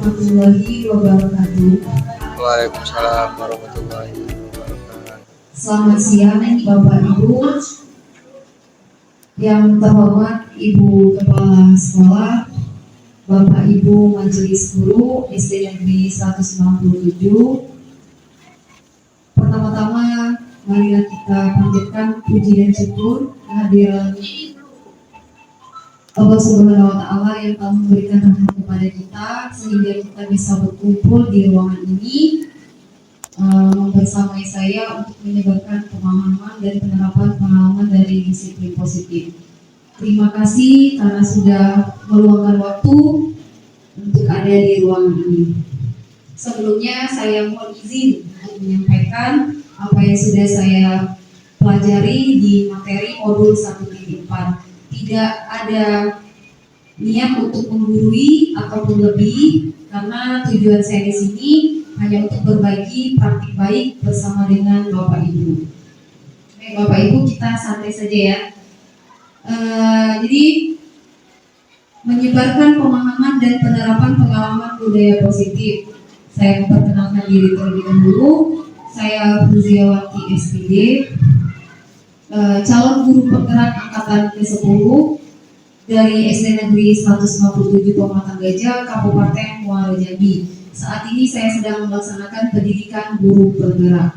warahmatullahi wabarakatuh. Waalaikumsalam warahmatullahi wabarakatuh. Selamat siang Bapak Ibu yang terhormat, Ibu Kepala Sekolah, Bapak Ibu Majelis Guru SD Negeri 197. Pertama-tama marilah kita panjatkan puji dan syukur kehadiran Allah Subhanahu wa Ta'ala yang telah memberikan rahmat kepada kita sehingga kita bisa berkumpul di ruangan ini membersamai saya untuk menyebarkan pemahaman dan penerapan pengalaman dari disiplin positif. Terima kasih karena sudah meluangkan waktu untuk ada di ruangan ini. Sebelumnya saya mohon izin untuk menyampaikan apa yang sudah saya pelajari di materi modul 1.4. Tidak ada niat untuk menggurui ataupun lebih, karena tujuan saya di sini hanya untuk berbagi praktik baik bersama dengan Bapak Ibu. Baik Bapak Ibu, kita santai saja ya. Jadi menyebarkan pemahaman dan penerapan pengalaman budaya positif. Saya memperkenalkan diri terlebih dahulu. Saya Fuziawati SPD, calon guru penggerak angkatan ke-10 dari SD Negeri 157 Pematang Gajah, Kabupaten Muaro Jambi. Saat ini saya sedang melaksanakan pendidikan guru penggerak.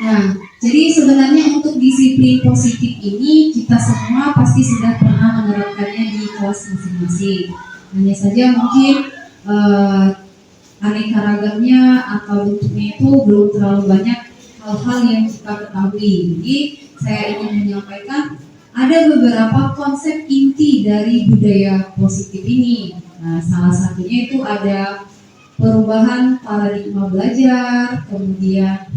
Nah, jadi sebenarnya untuk disiplin positif ini kita semua pasti sudah pernah menerapkannya di kelas masing-masing. Hanya saja mungkin aneka ragamnya atau bentuknya itu belum terlalu banyak hal-hal yang kita ketahui. Jadi saya ingin menyampaikan ada beberapa konsep inti dari budaya positif ini. Nah, salah satunya itu ada perubahan paradigma belajar, kemudian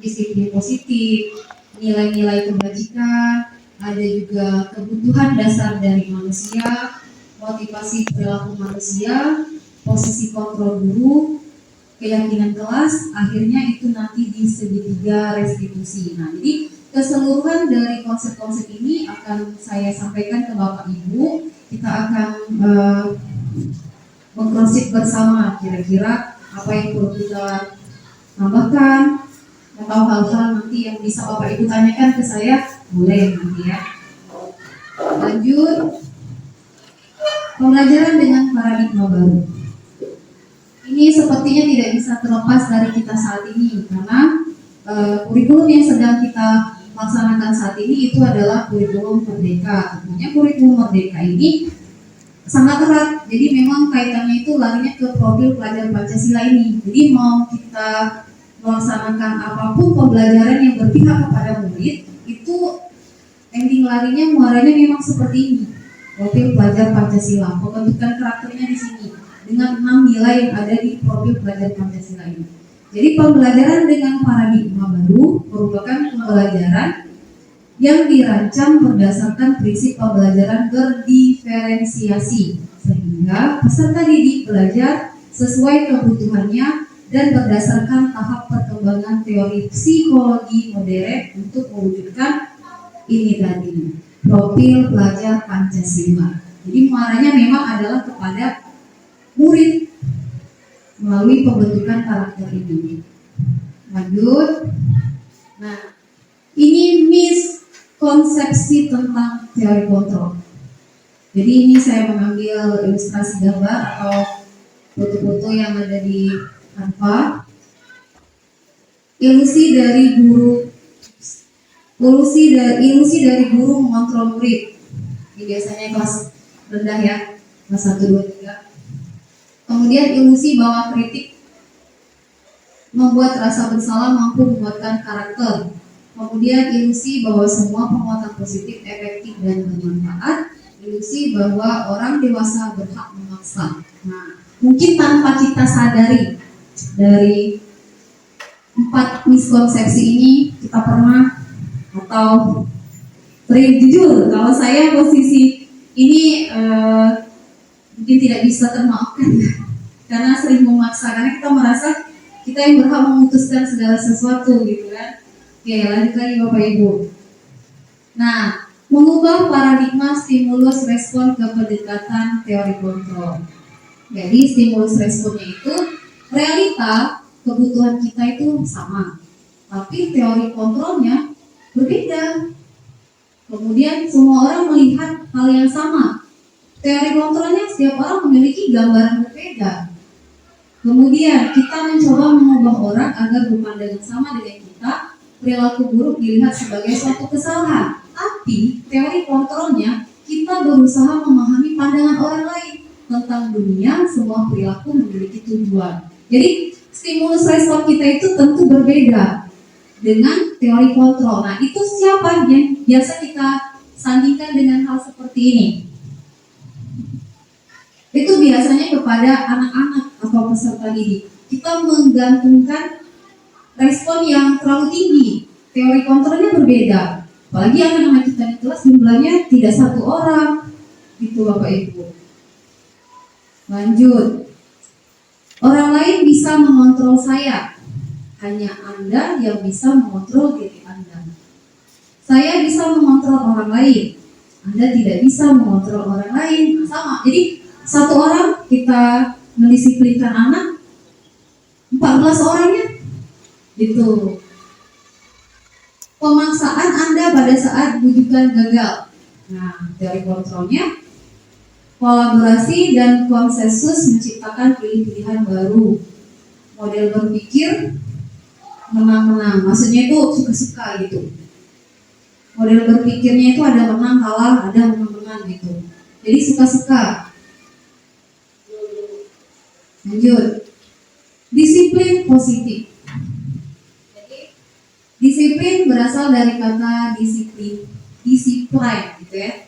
disiplin positif, nilai-nilai kebajikan, ada juga kebutuhan dasar dari manusia, motivasi perilaku manusia, posisi kontrol guru, keyakinan kelas, akhirnya itu nanti di segitiga restitusi. Nah, jadi keseluruhan dari konsep-konsep ini akan saya sampaikan ke Bapak Ibu. Kita akan mengkonsep bersama kira-kira apa yang perlu kita tambahkan atau hal-hal nanti yang bisa Bapak Ibu tanyakan ke saya, boleh nanti ya. Lanjut, pembelajaran dengan paradigma baru. Ini sepertinya tidak bisa terlepas dari kita saat ini, karena kurikulum yang sedang kita laksanakan saat ini itu adalah kurikulum Merdeka. Tentunya kurikulum Merdeka ini sangat erat, jadi memang kaitannya itu larinya ke profil pelajar Pancasila ini. Jadi mau kita melaksanakan apapun pembelajaran yang berpihak kepada murid, itu ending larinya muaranya memang seperti ini. Profil pelajar Pancasila, pembentukan karakternya di sini dengan 6 nilai yang ada di profil pelajar Pancasila ini. Jadi pembelajaran dengan paradigma baru merupakan pembelajaran yang dirancang berdasarkan prinsip pembelajaran berdiferensiasi, sehingga peserta didik belajar sesuai kebutuhannya dan berdasarkan tahap perkembangan teori psikologi modern untuk mewujudkan ini tadi, profil pelajar Pancasila. Jadi muaranya memang adalah kepada murid melalui pembentukan karakter ini. Lanjut. Nah, ini miskonsepsi tentang teori kontrol. Jadi ini saya mengambil ilustrasi gambar atau foto-foto yang ada di Canva. Ilusi dari guru mengontrol murid. Ini biasanya kelas rendah ya, kelas 1, 2, 3. Kemudian ilusi bahwa kritik membuat rasa bersalah mampu menguatkan karakter. Kemudian ilusi bahwa semua penguatan positif efektif dan bermanfaat. Ilusi bahwa orang dewasa berhak memaksa. Nah, mungkin tanpa kita sadari dari 4 miskonsepsi ini kita pernah atau sering, jujur kalau saya posisi ini mungkin tidak bisa termaafkan karena sering memaksa, karena kita merasa kita yang berhak memutuskan segala sesuatu gitu kan. Oke, lanjut lagi Bapak Ibu. Nah, Mengubah paradigma stimulus respon ke pendekatan teori kontrol. Jadi stimulus responnya itu realita kebutuhan kita itu sama, tapi teori kontrolnya berbeda. Kemudian semua orang melihat hal yang sama. Teori kontrolnya setiap orang memiliki gambaran berbeda. Kemudian kita mencoba mengubah orang agar berpandangan sama dengan kita. Perilaku buruk dilihat sebagai suatu kesalahan. Tapi teori kontrolnya kita berusaha memahami pandangan orang lain tentang dunia. Semua perilaku memiliki tujuan. Jadi stimulus respon kita itu tentu berbeda dengan teori kontrol. Nah, itu siapa yang biasa kita sandingkan dengan hal seperti ini? Itu biasanya kepada anak-anak atau peserta didik. Kita menggantungkan respon yang terlalu tinggi. Teori kontrolnya berbeda. Apalagi anak-anak kita di kelas jumlahnya tidak satu orang. Itu Bapak Ibu. Lanjut. Orang lain bisa mengontrol saya. Hanya Anda yang bisa mengontrol diri Anda. Saya bisa mengontrol orang lain. Anda tidak bisa mengontrol orang lain. Sama. Jadi satu orang kita mendisiplinkan anak, 14 orangnya gitu. Pemaksaan Anda pada saat bujukan gagal. Nah, teori kontrolnya kolaborasi dan konsensus menciptakan pilihan-pilihan baru. Model berpikir menang-menang, maksudnya itu suka-suka gitu. Model berpikirnya itu ada menang kalah, ada menang-menang gitu. Jadi suka-suka. Lanjut. Disiplin positif. Jadi, disiplin berasal dari kata disiplin gitu ya,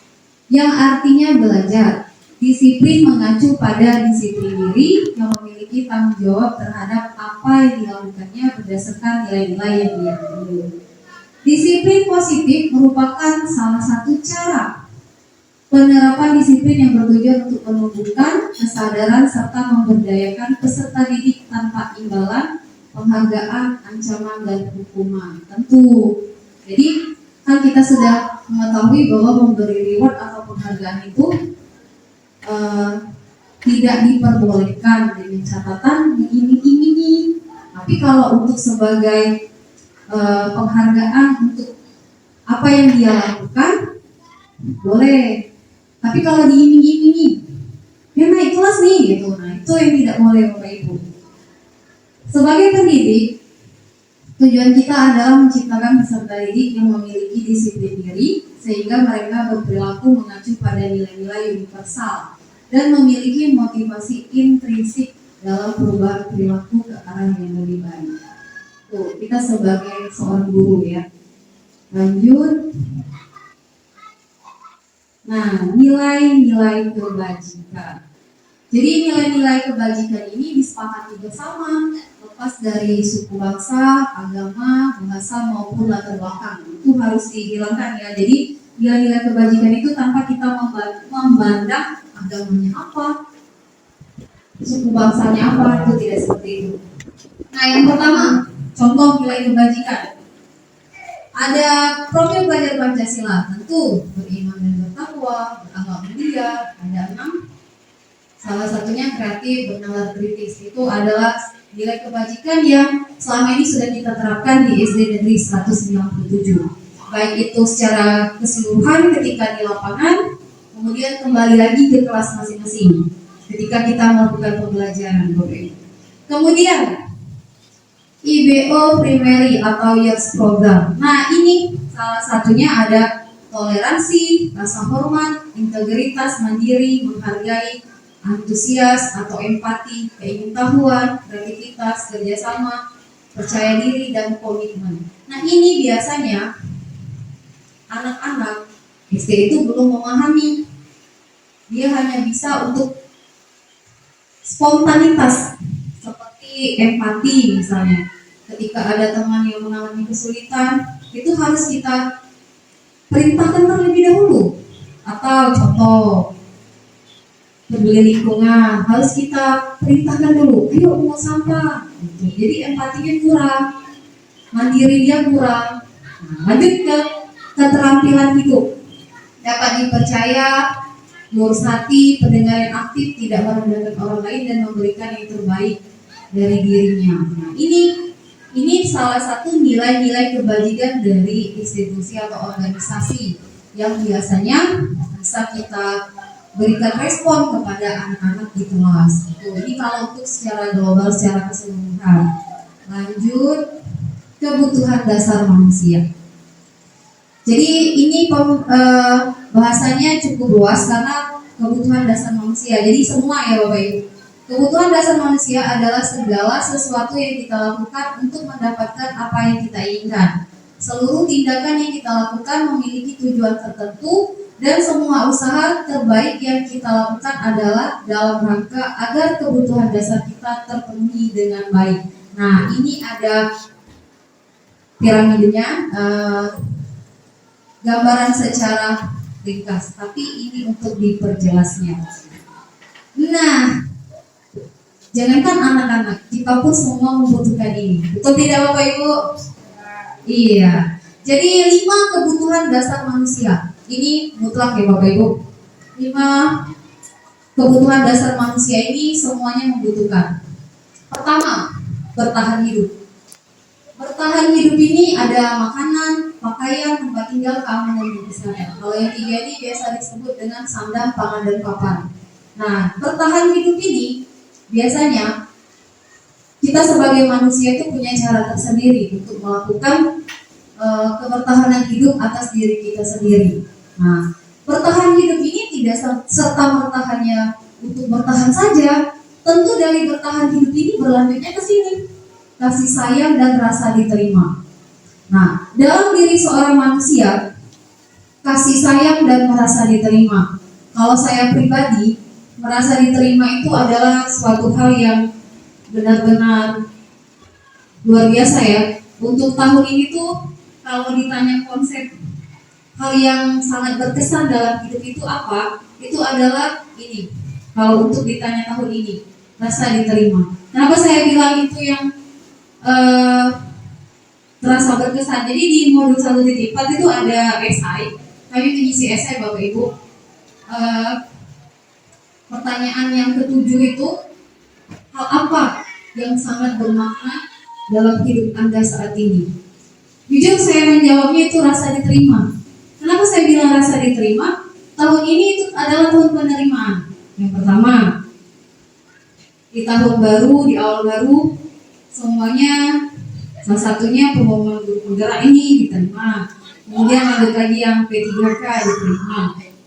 yang artinya belajar. Disiplin mengacu pada disiplin diri yang memiliki tanggung jawab terhadap apa yang dilakukannya berdasarkan nilai-nilai yang diambil. Disiplin positif merupakan salah satu cara penerapan disiplin yang bertujuan untuk menumbuhkan kesadaran serta memberdayakan peserta didik tanpa imbalan, penghargaan, ancaman, dan hukuman. Tentu. Jadi kan kita sudah mengetahui bahwa memberi reward atau penghargaan itu tidak diperbolehkan dengan catatan diiming-imingi. Tapi kalau untuk sebagai penghargaan untuk apa yang dia lakukan, boleh. Tapi kalau diiming-imingi, ya naik kelas nih gitu. Nah, itu yang tidak boleh Bapak Ibu. Sebagai pendidik, tujuan kita adalah menciptakan peserta didik yang memiliki disiplin diri sehingga mereka berperilaku mengacu pada nilai-nilai universal dan memiliki motivasi intrinsik dalam perubahan perilaku ke arah yang lebih baik. Tuh, kita sebagai seorang guru ya. Lanjut. Nah, nilai-nilai kebajikan. Jadi nilai-nilai kebajikan ini disepakati bersama, lepas dari suku bangsa, agama, bahasa maupun latar belakang. Itu harus dihilangkan ya. Jadi nilai-nilai kebajikan itu tanpa kita memandang agamanya apa, suku bangsanya apa, itu tidak seperti itu. Nah, yang pertama, contoh nilai kebajikan. Ada profil belajar Pancasila, tentu beriman dan bertakwa, berakhlak mulia, ada 6. Salah satunya kreatif, bernalar kritis. Itu adalah nilai kebajikan yang selama ini sudah kita terapkan di SD Negeri 197. Baik itu secara keseluruhan ketika di lapangan, kemudian kembali lagi ke kelas masing-masing ketika kita melakukan pembelajaran. Kemudian IBO Primary atau Years Program. Nah, ini salah satunya ada toleransi, rasa hormat, integritas, mandiri, menghargai, antusias atau empati, keingintahuan, kreativitas, kerjasama, percaya diri, dan komitmen. Nah, ini biasanya anak-anak SD itu belum memahami. Dia hanya bisa untuk spontanitas, seperti empati misalnya. Ketika ada teman yang mengalami kesulitan, itu harus kita perintahkan terlebih dahulu. Atau contoh peduli lingkungan, harus kita perintahkan dulu, ayo pungut sampah. Jadi empatinya kurang, mandiri dia kurang. Nah, lanjut ke keterampilan hidup. dapat dipercaya, lurus hati, pendengar yang aktif, tidak merendahkan orang lain dan memberikan yang terbaik dari dirinya. Nah, ini salah satu nilai-nilai kebajikan dari institusi atau organisasi yang biasanya bisa kita berikan respon kepada anak-anak di kelas. Ini kalau untuk secara global, secara keseluruhan. Lanjut, kebutuhan dasar manusia. Jadi ini bahasanya cukup luas karena kebutuhan dasar manusia. Jadi semua ya Bapak Ibu. Kebutuhan dasar manusia adalah segala sesuatu yang kita lakukan untuk mendapatkan apa yang kita inginkan. Seluruh tindakan yang kita lakukan memiliki tujuan tertentu dan semua usaha terbaik yang kita lakukan adalah dalam rangka agar kebutuhan dasar kita terpenuhi dengan baik. Nah, ini ada piramidenya, gambaran secara ringkas, tapi ini untuk diperjelasnya. Nah, jangankan anak-anak, kita pun semua membutuhkan ini. Betul tidak Bapak Ibu? Iya. Jadi 5 kebutuhan dasar manusia. Ini mutlak ya Bapak Ibu. 5 kebutuhan dasar manusia ini semuanya membutuhkan. Pertama, bertahan hidup. Bertahan hidup ini ada makanan, pakaian, tempat tinggal, keamanan dan kesehatan. Kalau yang 3 ini biasa disebut dengan sandang, pangan, dan papan. Nah, bertahan hidup ini biasanya kita sebagai manusia itu punya cara tersendiri untuk melakukan kebertahanan hidup atas diri kita sendiri. Nah, bertahan hidup ini tidak serta-merta hanya untuk bertahan saja. Tentu dari bertahan hidup ini berlanjutnya ke sini, kasih sayang dan rasa diterima. Nah, dalam diri seorang manusia, kasih sayang dan merasa diterima. Kalau saya pribadi, merasa diterima itu adalah suatu hal yang benar-benar luar biasa ya. Untuk tahun ini tuh kalau ditanya konsep hal yang sangat berkesan dalam hidup itu apa? Itu adalah ini. Kalau untuk ditanya tahun ini, rasa diterima. Kenapa saya bilang itu yang terasa berkesan? Jadi di modul 1.4 itu ada esai. Kami mengisi esai Bapak Ibu. Pertanyaan yang ketujuh itu, hal apa yang sangat bermakna dalam hidup Anda saat ini? Jujur saya menjawabnya itu rasa diterima. Kenapa saya bilang rasa diterima? Tahun ini itu adalah tahun penerimaan. Yang pertama, di tahun baru, di awal baru, semuanya salah satunya pengumuman guru penggerak ini diterima. Kemudian lanjut lagi yang P3K diterima.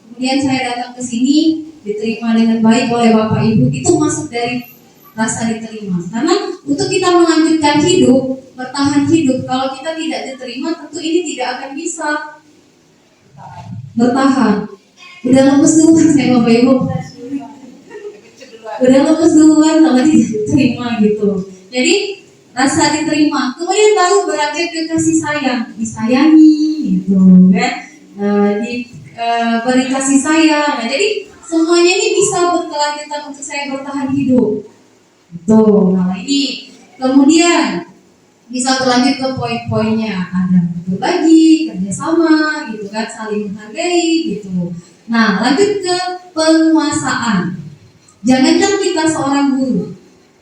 Kemudian saya datang ke sini diterima dengan baik oleh Bapak Ibu. Itu masuk dari rasa diterima. Karena untuk kita melanjutkan hidup, bertahan hidup, kalau kita tidak diterima, tentu ini tidak akan bisa bertahan. Udah lemes duluan saya Bapak Ibu. Udah lemes duluan kalau tidak diterima gitu. Jadi rasa diterima, kemudian baru beranjak ke kasih sayang, disayangi gitu kan, beri kasih sayang. Nah, jadi semuanya ini bisa berkelanjutan untuk saya bertahan hidup. Tuh, nah ini kemudian bisa berlanjut ke poin-poinnya, ada berbagi, kerjasama, gitu kan, saling menghargai, gitu. Nah, lanjut ke penguasaan. Jangankan kita seorang guru,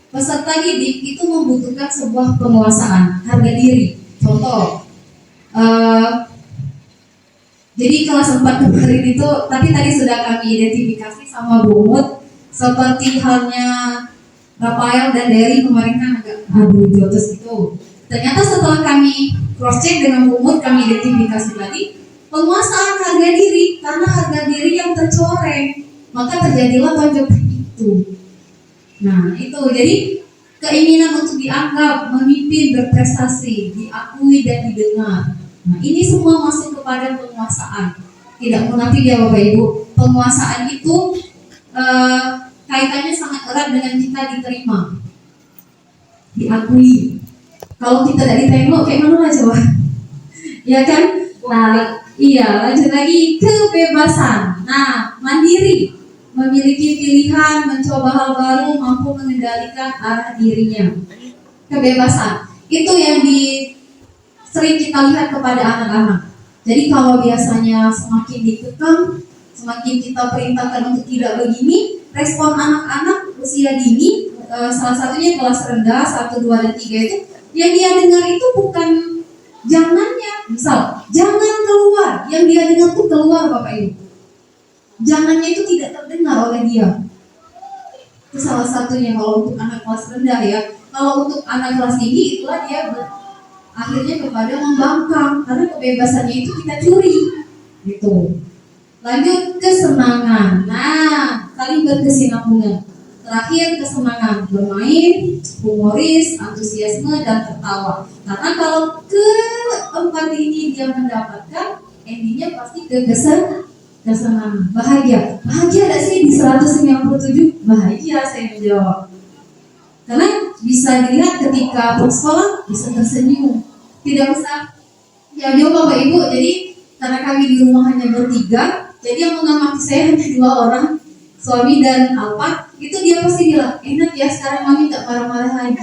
peserta didik itu membutuhkan sebuah penguasaan, harga diri. Contoh, jadi kelas 4 kemarin itu, tadi sudah kami identifikasi sama Bu Mut, seperti halnya Rafael dan Derry kemarin kan agak jotos itu. Ternyata setelah kami cross check dengan Bu Mut, kami identifikasi tadi penguasaan harga diri, karena harga diri yang tercoreng, maka terjadilah tonjokan itu. Nah itu, jadi keinginan untuk dianggap, memimpin, berprestasi, diakui dan didengar. Nah ini semua masuk kepada penguasaan. Tidak munafik ya Bapak Ibu, penguasaan itu kaitannya sangat erat dengan kita diterima, diakui. Kalau kita tidak diterima, kayak mana lah coba? Ya kan? Nah, iya, lanjut lagi, kebebasan. Nah, mandiri, memiliki pilihan, mencoba hal baru, mampu mengendalikan arah dirinya. Kebebasan, itu yang sering kita lihat kepada anak-anak. Jadi kalau biasanya semakin dikekang, semakin kita perintahkan untuk tidak begini, respon anak-anak usia dini, salah satunya kelas rendah 1, 2, dan 3 itu, yang dia dengar itu bukan jangannya, misal jangan keluar, yang dia dengar tuh keluar Bapak Ibu. Jangannya itu tidak terdengar oleh dia. Itu salah satunya kalau untuk anak kelas rendah ya. Kalau untuk anak kelas tinggi itulah dia akhirnya kepada membangkang karena kebebasannya itu kita curi gitu. Lanjut kesenangan. Nah, saling berkesinambungan. Terakhir kesenangan, bermain, humoris, antusiasme, dan tertawa. Karena kalau keempat ini dia mendapatkan, endingnya pasti kesenangan, bahagia. Bahagia gak sih di 197? Bahagia saya menjawab. Karena bisa dilihat ketika bersekolah bisa tersenyum, tidak usah jauh-jauh Bapak Ibu. Jadi karena kami di rumah hanya bertiga, jadi yang mengamati saya hanya 2 orang, suami dan Alfa. Itu dia pasti bilang, enak ya sekarang mami gak marah-marah lagi.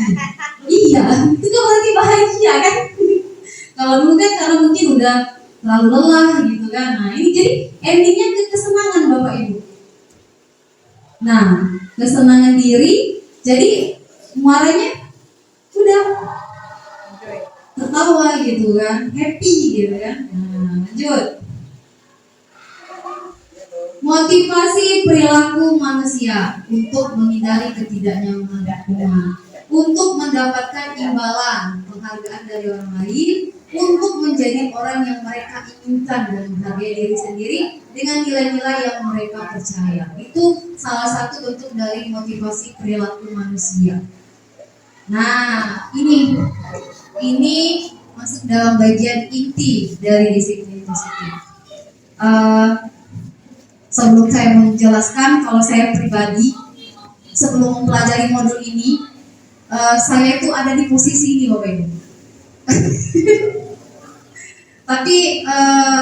Iya, itu kan berarti bahagia kan? Kalau dulu kan karena mungkin udah terlalu lelah gitu kan. Nah ini jadi endingnya kesenangan Bapak Ibu. Nah kesenangan diri, jadi muaranya udah tertawa gitu kan, happy gitu kan. Nah lanjut. Motivasi perilaku manusia untuk menghindari ketidaknyamanan, untuk mendapatkan imbalan penghargaan dari orang lain, untuk menjadi orang yang mereka inginkan dan menghargai diri sendiri dengan nilai-nilai yang mereka percaya. Itu salah satu bentuk dari motivasi perilaku manusia. Nah, ini masuk dalam bagian inti dari disiplin positif. Sebelum saya menjelaskan, kalau saya pribadi sebelum mempelajari modul ini, saya itu ada di posisi ini Bapak Ibu. Tapi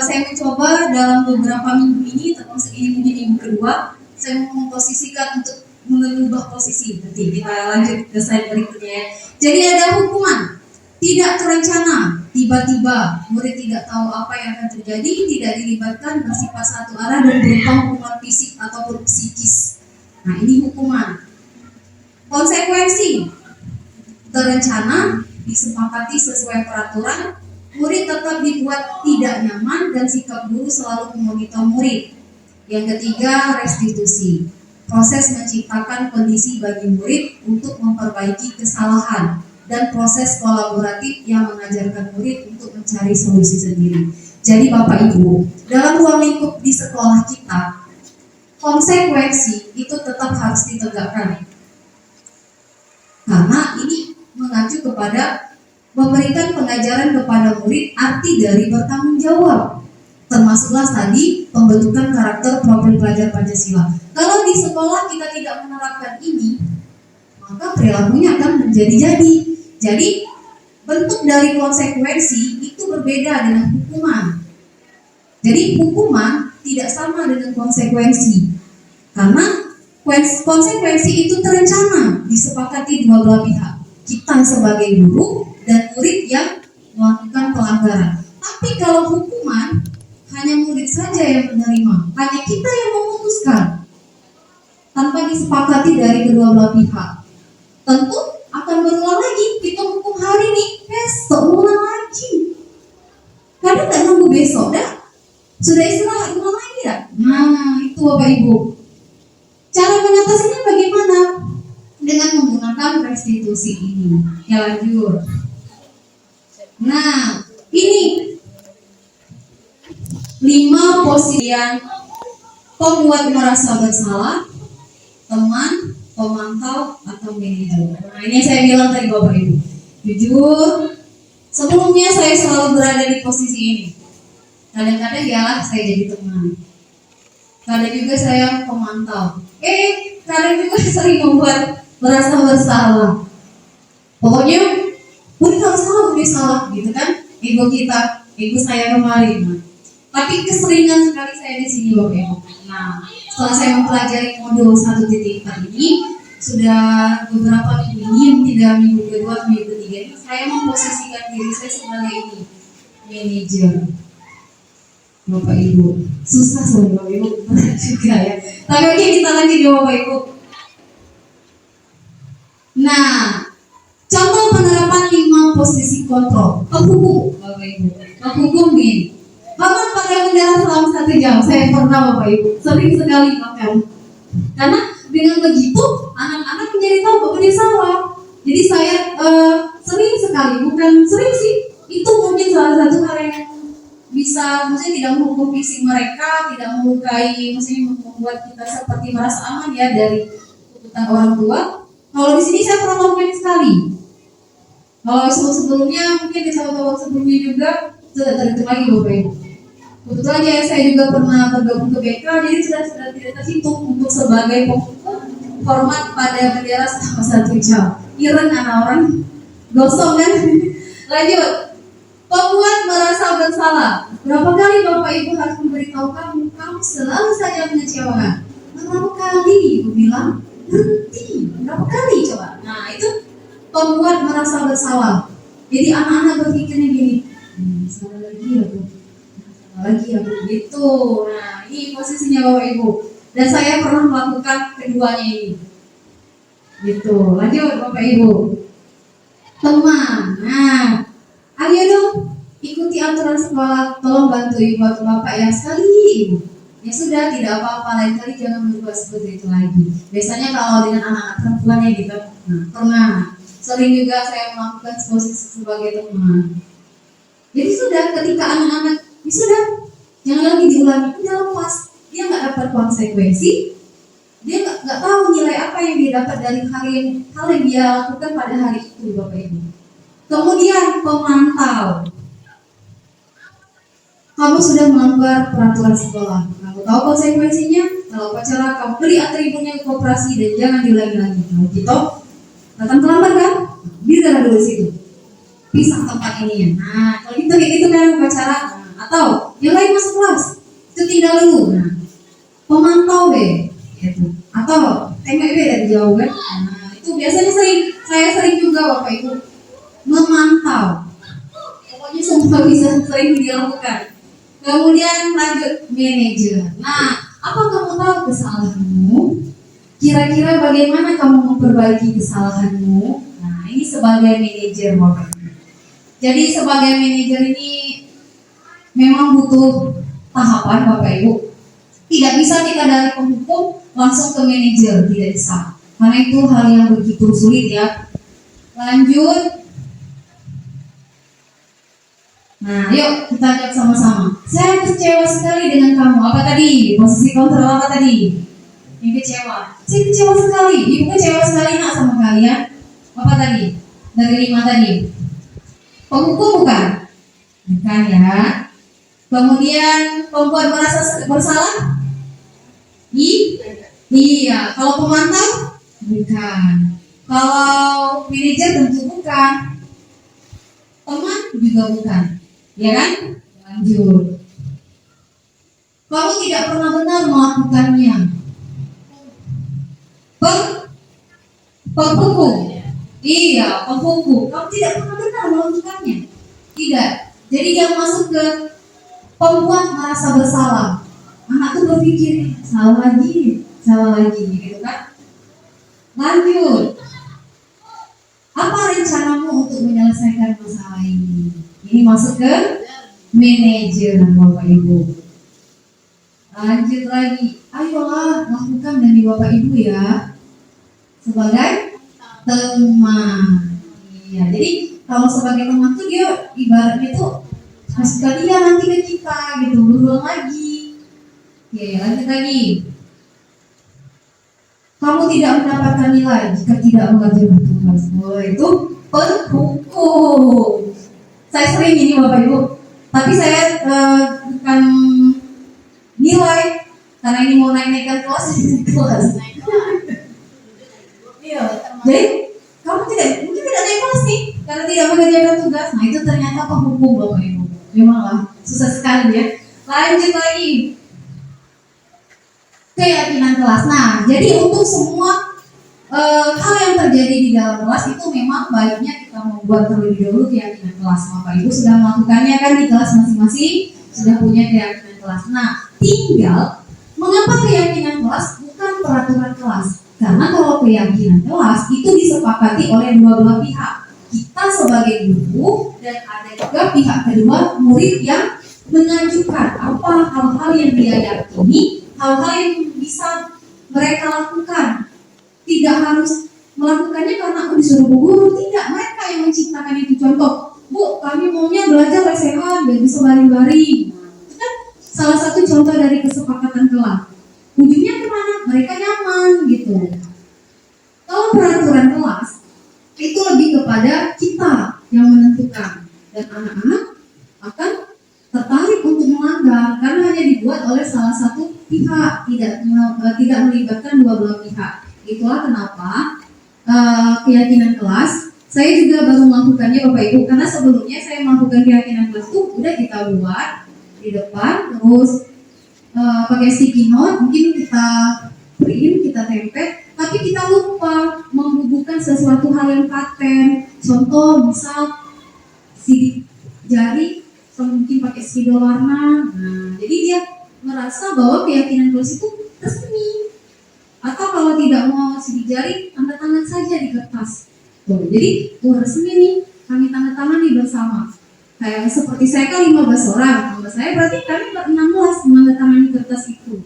saya mencoba dalam beberapa minggu ini, termasuk ini mungkin minggu kedua, saya memposisikan untuk mengubah posisi. Nanti kita lanjut ke slide berikutnya. Jadi ada hukuman tidak terencana, tiba-tiba murid tidak tahu apa yang akan terjadi, tidak dilibatkan, bersifat satu arah dan berupa hukuman fisik ataupun psikis. Nah ini hukuman. Konsekuensi terencana, disepakati sesuai peraturan, murid tetap dibuat tidak nyaman dan sikap guru selalu memonitor murid. Yang ketiga, restitusi. Proses menciptakan kondisi bagi murid untuk memperbaiki kesalahan dan proses kolaboratif yang mengajarkan murid untuk mencari solusi sendiri. Jadi Bapak Ibu, dalam ruang lingkup di sekolah kita, konsekuensi itu tetap harus ditegakkan. Karena ini mengacu kepada memberikan pengajaran kepada murid arti dari bertanggung jawab. Termasuklah tadi pembentukan karakter profil pelajar Pancasila. Kalau di sekolah kita tidak menerapkan ini, maka perilakunya akan menjadi-jadi. Jadi bentuk dari konsekuensi itu berbeda dengan hukuman. Jadi hukuman tidak sama dengan konsekuensi. Karena konsekuensi itu terencana, disepakati dua belah pihak. Kita sebagai guru dan murid yang melakukan pelanggaran. Tapi kalau hukuman hanya murid saja yang menerima, hanya kita yang memutuskan tanpa disepakati dari kedua belah pihak. Tentu akan berulang lagi. Kita hukum hari ini, besok ulang lagi. Kadang nggak nunggu besok dah, sudah istirahat ulang lagi ya. Nah itu Bapak Ibu. Cara mengatasinya bagaimana? Dengan menggunakan restitusi ini. Ya lanjut. Nah ini 5 posisi yang pembuat merasa bersalah, teman, pemantau, atau manajer. Nah ini saya bilang tadi Bapak Ibu, jujur sebelumnya saya selalu berada di posisi ini. Kadang-kadang ya saya jadi teman, kadang juga saya pemantau, kadang juga sering membuat merasa bersalah. Pokoknya udah kalau salah udah salah gitu kan, ego kita, ego saya kemarin. Tapi keseringan sekali saya di sini Bapak Ibu. Nah, setelah saya mempelajari modul 1.4 ini, sudah beberapa minggu ini, 3 minggu kedua, minggu ketiga ini, saya memposisikan diri saya sebagai ini, manajer. Bapak Ibu. Susah soalnya Bapak Ibu berat juga ya. Tapi oke, kita lanjut ya Bapak Ibu. Nah, contoh penerapan 5 posisi kontrol. Penghukum Bapak Ibu. Penghukum gini. Paman pakai bendera selama 1 jam. Saya pernah Bapak Ibu sering sekali pakai. Karena dengan begitu anak-anak menjadi tahu bahwa dia salah. Jadi saya sering sekali, bukan sering sih, itu mungkin salah satu hal yang bisa, maksudnya tidak menghukum fisik mereka, tidak melukai, maksudnya membuat kita seperti merasa aman ya dari tuntutan orang tua. Kalau di sini saya pernah melakukan sekali. Kalau sebelumnya mungkin di tahun-tahun sebelumnya juga sudah terhitung lagi Bapak Ibu. Kebetulan ya saya juga pernah bergabung ke BK, jadi sudah tidak terhitung untuk sebagai penghukum hormat pada bendera selama 1 jam. Iren anak orang gosong kan. Lanjut. Pembuat merasa bersalah. Berapa kali Bapak Ibu harus memberitahu kamu selalu saja mengecewakan. Berapa kali Ibu bilang berhenti? Berapa kali coba? Nah itu pembuat merasa bersalah. Jadi anak-anak berpikirnya gini, salah lagi ya Bu, salah lagi ya Bu, gitu. Nah ini posisinya Bapak Ibu. Dan saya pernah melakukan keduanya ini. Gitu. Lanjut Bapak Ibu. Teman. Nah, ayo dong ikuti aturan sekolah. Tolong bantu Ibu atau Bapak ya sekali Ibu. Ya sudah, tidak apa-apa, lain kali jangan berbuat seperti itu lagi. Biasanya kalau dengan anak-anak perempuan ya gitu. Nah, pernah. Sering juga saya melakukan posisi sebagai teman. Jadi sudah, ketika anak-anak ya sudah, jangan lagi diulangi, udah lepas. Dia nggak dapat konsekuensi, dia nggak tahu nilai apa yang dia dapat dari hal yang dia lakukan pada hari itu Bapak Ibu. Kemudian pemantau. Kamu sudah melanggar peraturan sekolah. Kamu tahu konsekuensinya. Kalau upacara kamu beri atributnya ke koperasi dan jangan diulangi lagi. Kalau gitu, datang terlambat kan? Biarlah dulu situ. Pisah tempat ini. Nah, kalau gitu kan upacara. Atau yang lain masuk kelas, itu tinggal dulu. Nah, pemantau deh, gitu. Atau tengok deh dari jauh kan. Nah, itu biasanya saya sering juga Bapak Ibu memantau. Pokoknya semua bisa sering dilakukan. Kemudian lanjut manajer. Nah, apa kamu tahu kesalahanmu? Kira-kira bagaimana kamu memperbaiki kesalahanmu? Nah, ini sebagai manajer Bapak Ibu. Jadi sebagai manajer ini memang butuh tahapan Bapak Ibu. Tidak bisa kita dari penghukum langsung ke manajer, tidak bisa. Karena itu hal yang begitu sulit ya. Lanjut. Nah, yuk kita lihat sama-sama. Saya kecewa sekali dengan kamu. Apa tadi? Posisi kontrol apa tadi? Yang kecewa. Saya kecewa sekali. Ibu kecewa sekali nak sama kalian. Apa tadi? Dari 5 tadi. Penghukum bukan? Bukan ya. Kemudian pembuat merasa bersalah? Iya. Kalau pemantau? Bukan. Kalau manajer tentu bukan. Teman juga bukan. Ya kan? Lanjut. Kamu tidak pernah benar melakukannya. Penghukum. Iya, penghukum. Kamu tidak pernah benar melakukannya. Tidak. Jadi dia masuk ke pembuat merasa bersalah. Anak tuh berpikir salah lagi, gitu kan? Lanjut. Apa rencanamu untuk menyelesaikan masalah ini? Ini masuk ke manajer Bapak Ibu. Lanjut lagi. Ayolah lakukan demi Bapak Ibu ya. Sebagai teman. Iya. Jadi kalau sebagai teman tuh dia ibaratnya tuh kasih dia nanti ke kita gitu, berulang lagi. Oke, lanjut lagi. Kamu tidak mendapatkan nilai jika tidak mengerjakan tugas. Itu penghukum. Saya sering ini Bapak Ibu, tapi saya bukan nilai karena ini mau naik-naikkan kelas. Iya. Jadi kamu mungkin tidak naik kelas nih karena tidak mengerjakan tugas. Nah itu ternyata penghukum Bapak Ibu. Memanglah susah sekali ya. Lanjut lagi. Keyakinan kelas. Nah, jadi untuk semua hal yang terjadi di dalam kelas itu memang baiknya kita membuat terlebih dahulu keyakinan kelas. Bapak Ibu sudah melakukannya kan di kelas masing-masing, sudah punya keyakinan kelas. Nah, tinggal mengapa keyakinan kelas bukan peraturan kelas? Karena kalau keyakinan kelas itu disepakati oleh dua belah pihak. Kita sebagai guru dan ada juga pihak kedua murid yang mengajukan apa hal-hal yang dia yakini, hal-hal yang bisa mereka lakukan. Tidak harus melakukannya karena aku disuruh bu guru, tidak, mereka yang menciptakan itu. Contoh, Bu, kami maunya belajar lesehan biar bisa baring-baring. Itu kan salah satu contoh dari kesepakatan kelas. Ujungnya kemana? Mereka nyaman gitu. Kalau peraturan kelas itu lebih kepada kita yang menentukan, dan anak-anak akan tertarik untuk melanggar karena hanya dibuat oleh salah satu pihak, tidak melibatkan dua belah pihak. Itulah kenapa keyakinan kelas saya juga baru melakukannya Bapak Ibu, karena sebelumnya saya melakukan keyakinan kelas itu udah kita buat di depan, terus pakai sticky note, mungkin kita print, kita tempel, tapi kita lupa membubuhkan sesuatu hal yang paten. Contoh misal sidik jari, mungkin pakai spidol warna. Nah, jadi dia merasa bahwa keyakinan kelas itu resmi. Atau kalau tidak mau sidik jari, tanda tangan saja di kertas. Tuh, jadi resmi nih, kami tanda tangan nih bersama. Kayak seperti saya kan 15 orang, tambah saya berarti kami 16 menandatangani kertas itu.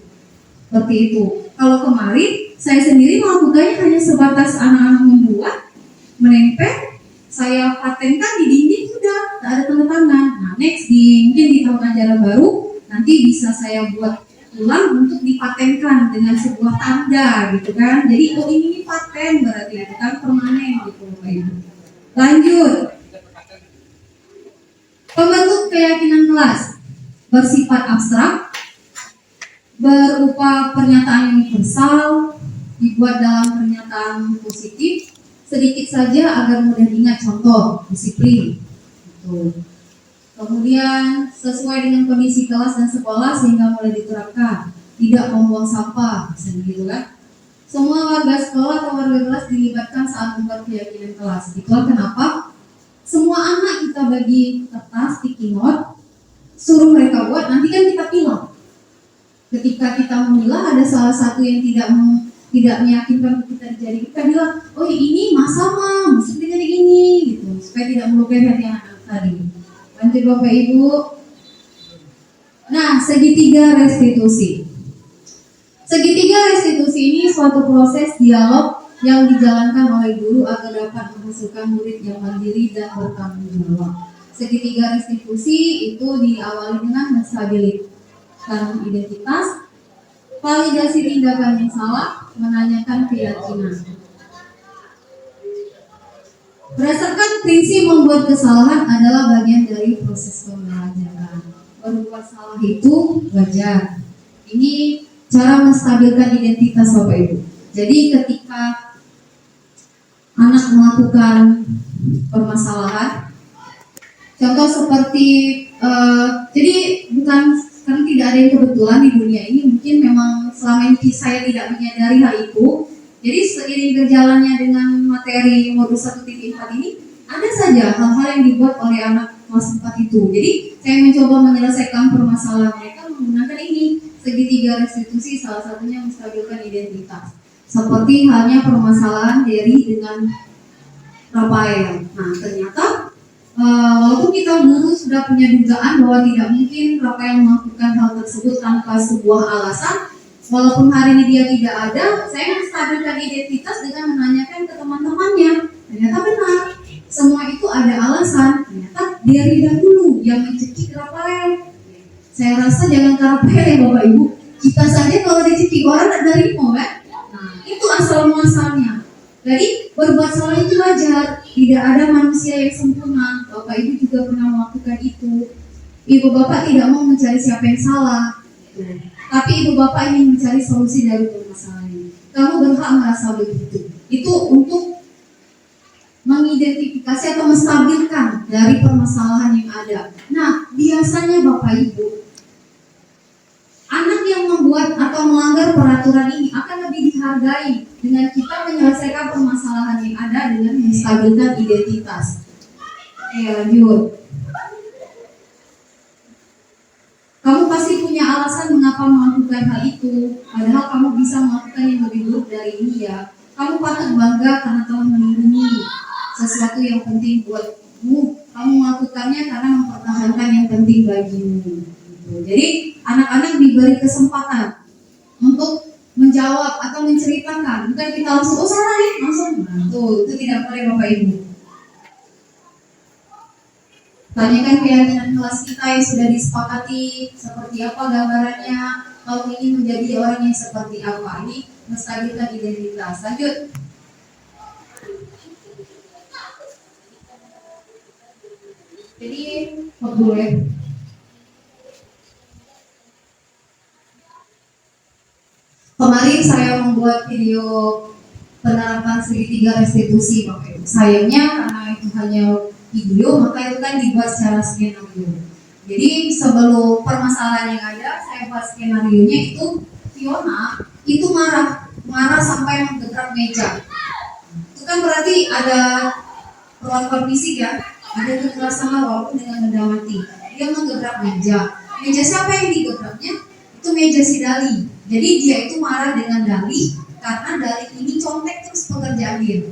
Seperti itu. Kalau kemarin saya sendiri melakukannya hanya sebatas anak-anak membuat, menempel, saya patenkan di dinding, sudah tak ada tanda tangan. Nah, next mungkin di tahun ajaran baru nanti bisa saya buat ulang untuk dipatenkan dengan sebuah tanda gitu kan. Jadi ini paten berarti itu kan permanen gitu Bapak Ibu. Lanjut. Pembentuk keyakinan kelas bersifat abstrak, berupa pernyataan universal, dibuat dalam pernyataan positif, sedikit saja agar mudah diingat. Contoh, disiplin. Gitu. Kemudian sesuai dengan kondisi kelas dan sekolah sehingga mulai diterapkan. Tidak membuang sampah, misalnya gitu kan. Semua warga sekolah atau warga kelas dilibatkan saat membuat keyakinan kelas. Itulah kenapa semua anak kita bagi kertas sticky note, suruh mereka buat, nanti kan kita pilih. Ketika kita memilah ada salah satu yang tidak meyakinkan kita jadi, kita bilang, oh ini sama, maksudnya jadi ini, gitu, supaya tidak melukai hati anak-anak tadi. Lanjut Bapak Ibu. Nah, segitiga restitusi. Segitiga restitusi ini suatu proses dialog yang dijalankan oleh guru agar dapat menghasilkan murid yang mandiri dan bertanggung jawab. Segitiga restitusi itu diawali dengan menstabilisasi identitas, validasi tindakan yang salah, menanyakan keyakinan. Berdasarkan prinsip membuat kesalahan adalah bagian dari proses pembelajaran. Berbuat salah itu wajar. Ini cara menstabilkan identitas Bapak Ibu. Jadi ketika anak melakukan permasalahan, contoh seperti jadi bukan karena tidak ada yang kebetulan di dunia ini, mungkin memang selama ini saya tidak menyadari hal itu. Jadi seiring berjalannya dengan materi modul 1.4 ini, ada saja hal-hal yang dibuat oleh anak kelas 4 itu. Jadi saya mencoba menyelesaikan permasalahan mereka menggunakan ini, segitiga restitusi, salah satunya menstabilkan identitas. Seperti halnya permasalahan Derry dengan Rafael. Nah, ternyata walaupun kita dulu sudah punya dugaan bahwa tidak mungkin Rafael melakukan hal tersebut tanpa sebuah alasan, walaupun hari ini dia tidak ada, saya menstabilkan identitas dengan menanyakan ke teman-temannya. Ternyata benar, semua itu ada alasan. Ternyata Derry dahulu yang mencekik Rafael. Saya rasa jangan ke Rafael ya Bapak Ibu, kita saja kalau dicekik orang ada rimau kan. Nah, itu asal muasalnya. Jadi berbuat salah itu wajar, tidak ada manusia yang sempurna. Bapak Ibu juga pernah melakukan itu. Ibu Bapak tidak mau mencari siapa yang salah, tapi Ibu Bapak ingin mencari solusi dari permasalahan ini. Kamu berhak merasa begitu. Itu untuk mengidentifikasi atau menstabilkan dari permasalahan yang ada. Nah, biasanya Bapak Ibu, anak yang membuat atau melanggar peraturan ini akan lebih dihargai dengan kita menyelesaikan permasalahan yang ada dengan menstabilkan identitas. Oke, lanjut. Kamu pasti punya alasan mengapa melakukan hal itu, padahal kamu bisa melakukan yang lebih buruk dari ini ya. Kamu patut bangga karena telah melindungi sesuatu yang penting buatmu. Kamu melakukannya karena mempertahankan yang penting bagimu. Gitu. Jadi anak-anak diberi kesempatan untuk menjawab atau menceritakan, bukan kita langsung oh salah nih langsung. Nah, itu tidak boleh Bapak Ibu. Tanyakan keyakinan kelas kita yang sudah disepakati seperti apa gambarannya. Kamu ingin menjadi orang yang seperti apa? Ini menstabilkan identitas. Lanjut. Jadi boleh. Kemarin saya membuat video penerapan segitiga restitusi, Bapak Ibu. Sayangnya karena itu hanya video, maka itu kan dibuat secara skenario. Jadi sebelum permasalahan yang ada, saya buat skenario-nya itu Fiona itu marah sampai menggebrak meja. Itu kan berarti ada perlakuan fisik ya, ada kekerasan walaupun dengan benda mati. Dia menggebrak meja. Meja siapa yang digebraknya? Itu meja si Dali. Jadi dia itu marah dengan Dali karena Dali ini contek terus pekerjaan dia.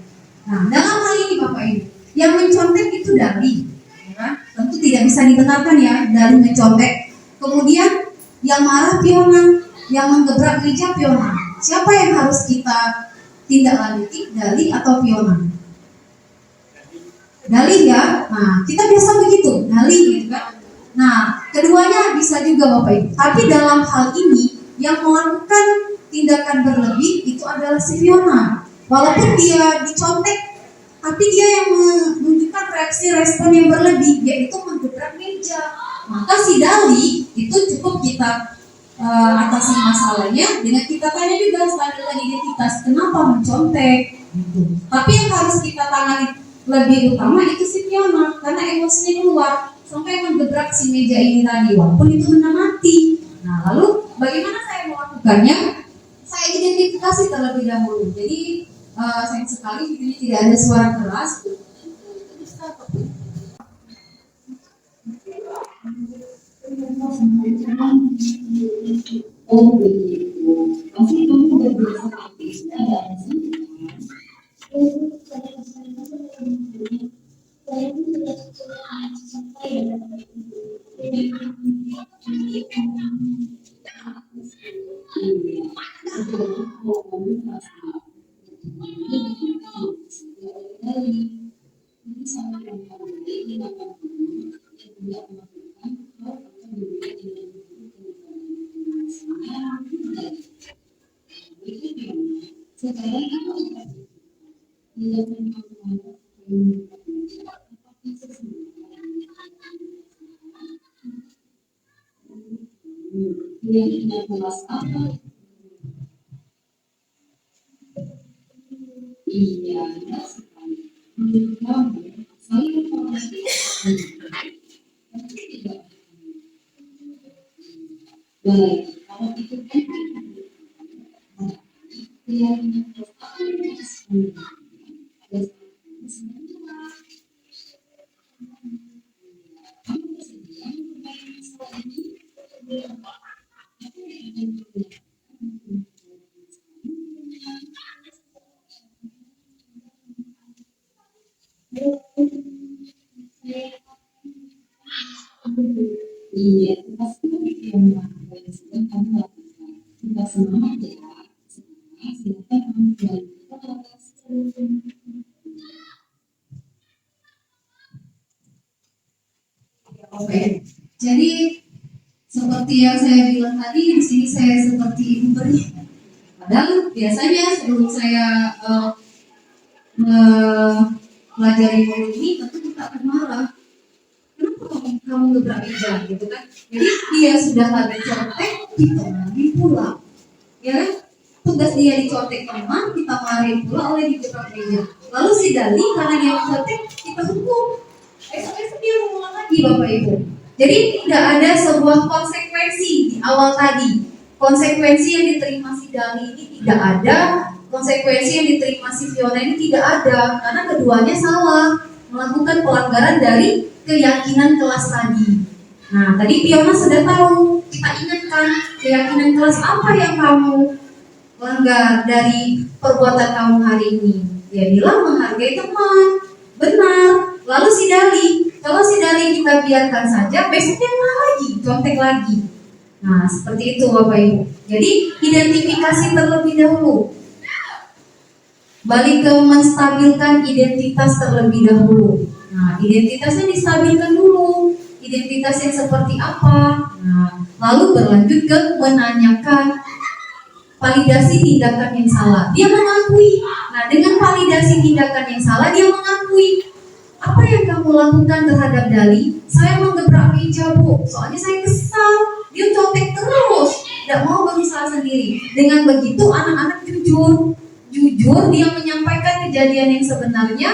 Nah, dalam hal ini Bapak Ibu, yang mencontek itu Dali, ya kan? Tentu tidak bisa dibenarkan ya Dali mencontek. Kemudian yang marah Fiona, yang menggebrak meja Fiona. Siapa yang harus kita tindak lanjuti, Dali atau Fiona? Dali ya. Nah, kita biasa begitu, Dali gitu kan. Nah, keduanya bisa juga Bapak Ibu. Tapi dalam hal ini yang melakukan tindakan berlebih itu adalah si Fiona. Walaupun dia dicontek, tapi dia yang menunjukkan reaksi respon yang berlebih, yaitu menggebrak meja. Maka si Dali itu cukup kita atasi masalahnya dengan kita tanya juga standar identitas, kenapa mencontek gitu. Tapi yang harus kita tangani lebih utama itu si Fiona, karena emosinya keluar sampai menggebrak si meja ini tadi, walaupun itu benda mati. Nah, lalu bagaimana saya melakukannya? Saya identifikasi terlebih dahulu. Jadi sayang sekali di sini tidak ada suara keras. Oh begitu. Pasti kamu berbiasa aktifnya ada alasan. Saya tidak sampai iya, sekali. Menurut kamu, saya tidak baik. Kalau itu kan iya, pasti yang melakukan sedang kamu lakukan. Kita semangat ya. Silakan kamu Oke. Jadi seperti yang saya bilang tadi, di sini saya seperti ibu peri. Padahal biasanya sebelum saya pelajari modul ini, tentu kita akan marah. Kenapa kamu gebrak meja gitu kan? Jadi dia sudah lagi contek, kita lagi pulang. Ya kan? Tugas dia dicontek memang, kita marahin pula oleh digebrak meja. Lalu si Dali karena dia contek, kita hukum. Esok-esok dia mengulang lagi Bapak Ibu. Jadi tidak ada sebuah konsekuensi di awal tadi. Konsekuensi yang diterima si Dali ini tidak ada, konsekuensi yang diterima si Fiona ini tidak ada, karena keduanya salah, melakukan pelanggaran dari keyakinan kelas tadi. Nah, tadi Piona sudah tahu, kita ingatkan keyakinan kelas apa yang kamu langgar dari perbuatan kamu hari ini. Dia bilang menghargai teman, benar. Lalu si Dali, kalau si Dali kita biarkan saja, besoknya malah lagi, contek lagi. Nah, seperti itu Bapak Ibu. Jadi, identifikasi terlebih dahulu. Balik ke menstabilkan identitas terlebih dahulu. Nah, identitasnya distabilkan dulu. Identitas yang seperti apa? Nah, lalu berlanjut ke menanyakan validasi tindakan yang salah. Dia mengakui. Nah, dengan validasi tindakan yang salah, dia mengakui. Apa yang kamu lakukan terhadap Dali? Saya menggebrak meja, Bu. Soalnya saya kesal. Dia contek terus. Tidak mau berusaha sendiri. Dengan begitu, anak-anak jujur. Jujur, dia menyampaikan kejadian yang sebenarnya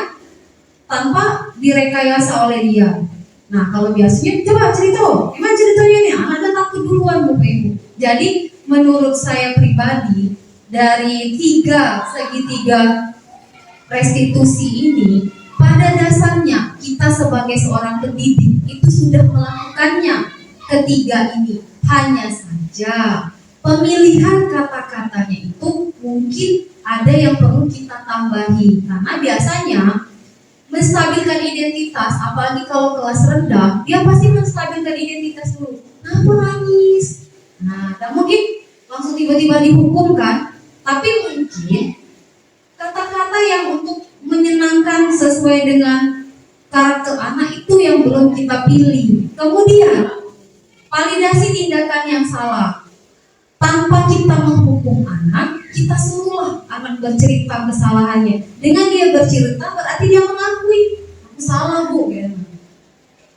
tanpa direkayasa oleh dia. Nah, kalau biasanya, coba cerita. Gimana ceritanya nih? Anaknya takut duluan, Bapak Ibu. Jadi, menurut saya pribadi, dari segitiga restitusi ini, pada dasarnya kita sebagai seorang pendidik itu sudah melakukannya ketiga ini. Hanya saja pemilihan kata-katanya itu mungkin ada yang perlu kita tambahi, karena biasanya menstabilkan identitas, apalagi kalau kelas rendah, dia pasti menstabilkan identitas dulu. Kenapa nangis? Nah, dan mungkin langsung tiba-tiba dihukum kan? Tapi mungkin kata-kata yang untuk menyenangkan sesuai dengan karakter anak itu yang belum kita pilih. Kemudian validasi tindakan yang salah. Tanpa kita menghukum anak, kita suruhlah anak bercerita kesalahannya. Dengan dia bercerita berarti dia mengakui, aku salah Bu. Ya.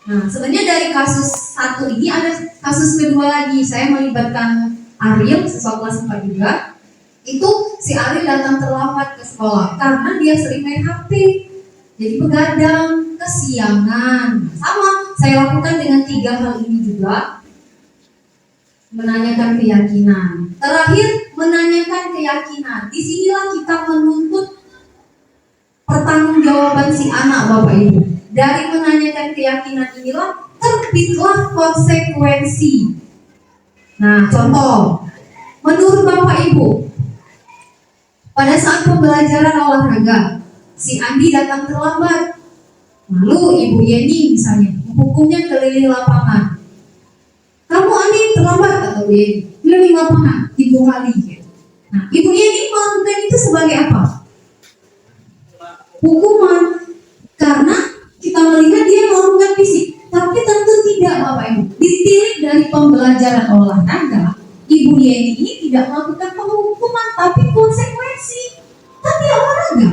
Nah, sebenarnya dari kasus satu ini ada kasus kedua lagi. Saya melibatkan Ariel, siswa kelas 4 juga. Itu si Ariel datang terlambat ke sekolah karena dia sering main HP. Jadi begadang, kesiangan. Sama, saya lakukan dengan 3 hal ini juga. Menanyakan keyakinan. Terakhir, menanyakan keyakinan. Disinilah kita menuntut pertanggungjawaban si anak Bapak Ibu. Dari menanyakan keyakinan inilah terbitlah konsekuensi. Nah, contoh, menurut Bapak Ibu, pada saat pembelajaran olahraga, si Andi datang terlambat. Lalu Ibu Yeni misalnya, menghukumnya keliling lapangan. Kamu Andi terlambat, kata Bu Yeni, keliling lapangan 3 kali. Nah, Ibu Yeni melakukan itu sebagai apa? Hukuman. Karena kita melihat dia melakukan fisik, tapi tentu tidak Bapak Ibu. Ditilik dari pembelajaran olahraga, Ibu Yeni ini tidak melakukan penghukuman, tapi konsekuensi. Kan dia olahraga.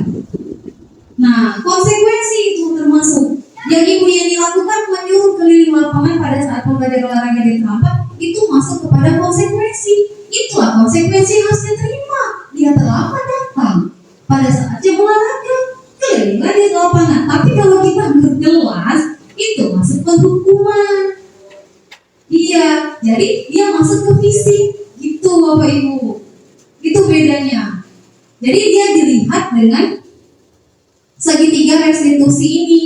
Nah, konsekuensi itu termasuk yang Ibu Yeni lakukan, menyuruh keliling lapangan pada saat pembelajaran olahraga dia terlambat, itu masuk kepada konsekuensi. Itulah konsekuensi yang harus diterima. Dia terlambat datang pada saat jam olahraga, kelilinglah dia ke lapangan. Tapi kalau kita berkelas, itu masuk ke hukuman. Iya, jadi dia masuk ke fisik. Gitu Bapak Ibu. Itu bedanya. Jadi dia dilihat dengan segitiga restitusi ini.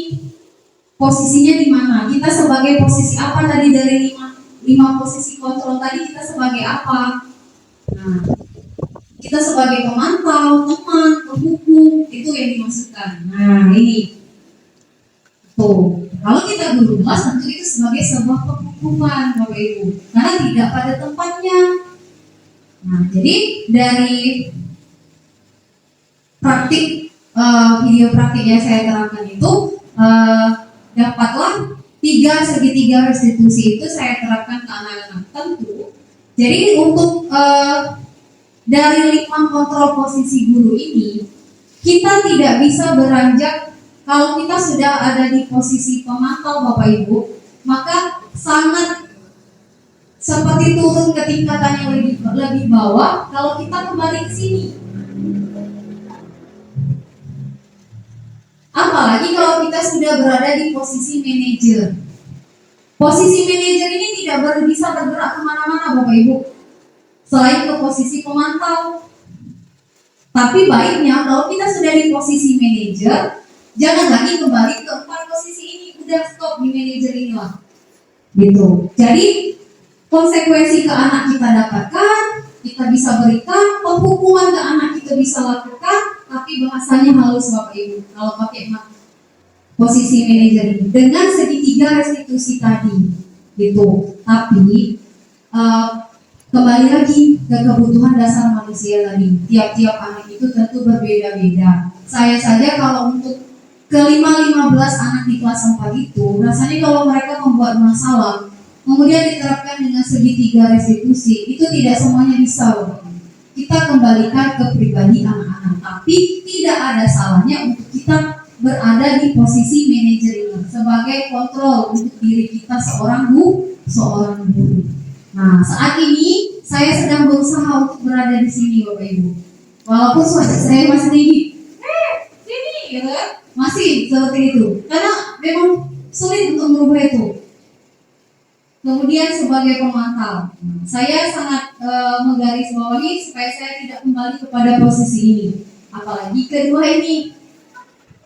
Posisinya di mana? Kita sebagai posisi apa tadi dari 5 posisi kontrol tadi, kita sebagai apa? Nah, kita sebagai pemantau, teman, penghukum, itu yang dimaksudkan. Nah, ini. Tuh, kalau kita guru kelas tentu itu sebagai sebuah penghukuman Bapak Ibu, karena tidak pada tempatnya. Nah, jadi dari praktik video praktik yang saya terangkan itu dapatlah 3 segitiga restitusi itu saya terapkan ke anak-anak tentu. Jadi untuk dari 5 kontrol posisi guru ini, kita tidak bisa beranjak. Kalau kita sudah ada di posisi pemantau Bapak Ibu, maka sangat seperti turun ke tingkatan yang lebih bawah kalau kita kembali ke sini. Apalagi kalau kita sudah berada di posisi manajer. Posisi manajer ini tidak bisa bergerak kemana-mana Bapak Ibu, selain ke posisi pemantau. Tapi baiknya kalau kita sudah di posisi manajer, jangan lagi kembali ke 4 posisi ini, udah stop di manajer inilah. gitu. Jadi konsekuensi ke anak kita dapatkan, kita bisa berikan, penghukuman ke anak kita bisa lakukan, tapi bahasanya halus Bapak Ibu. Kalau pakai posisi manajer ini dengan segitiga restitusi tadi, gitu. Tapi kembali lagi ke kebutuhan dasar manusia tadi. Tiap-tiap anak itu tentu berbeda-beda. Saya saja kalau untuk ke-15 anak di kelas 4 itu, rasanya kalau mereka membuat masalah, kemudian diterapkan dengan segitiga restitusi, itu tidak semuanya bisa Bapak. Kita kembalikan ke pribadi anak-anak, tapi tidak ada salahnya untuk kita berada di posisi manajer ini sebagai kontrol untuk diri kita seorang guru. Nah, saat ini saya sedang berusaha untuk berada di sini Bapak Ibu. Walaupun suara saya masih tinggi, sini, gitu kan? Masih seperti itu. Karena memang sulit untuk merubah itu. Kemudian sebagai pemantau, saya sangat menggarisbawahi supaya saya tidak kembali kepada posisi ini. Apalagi kedua ini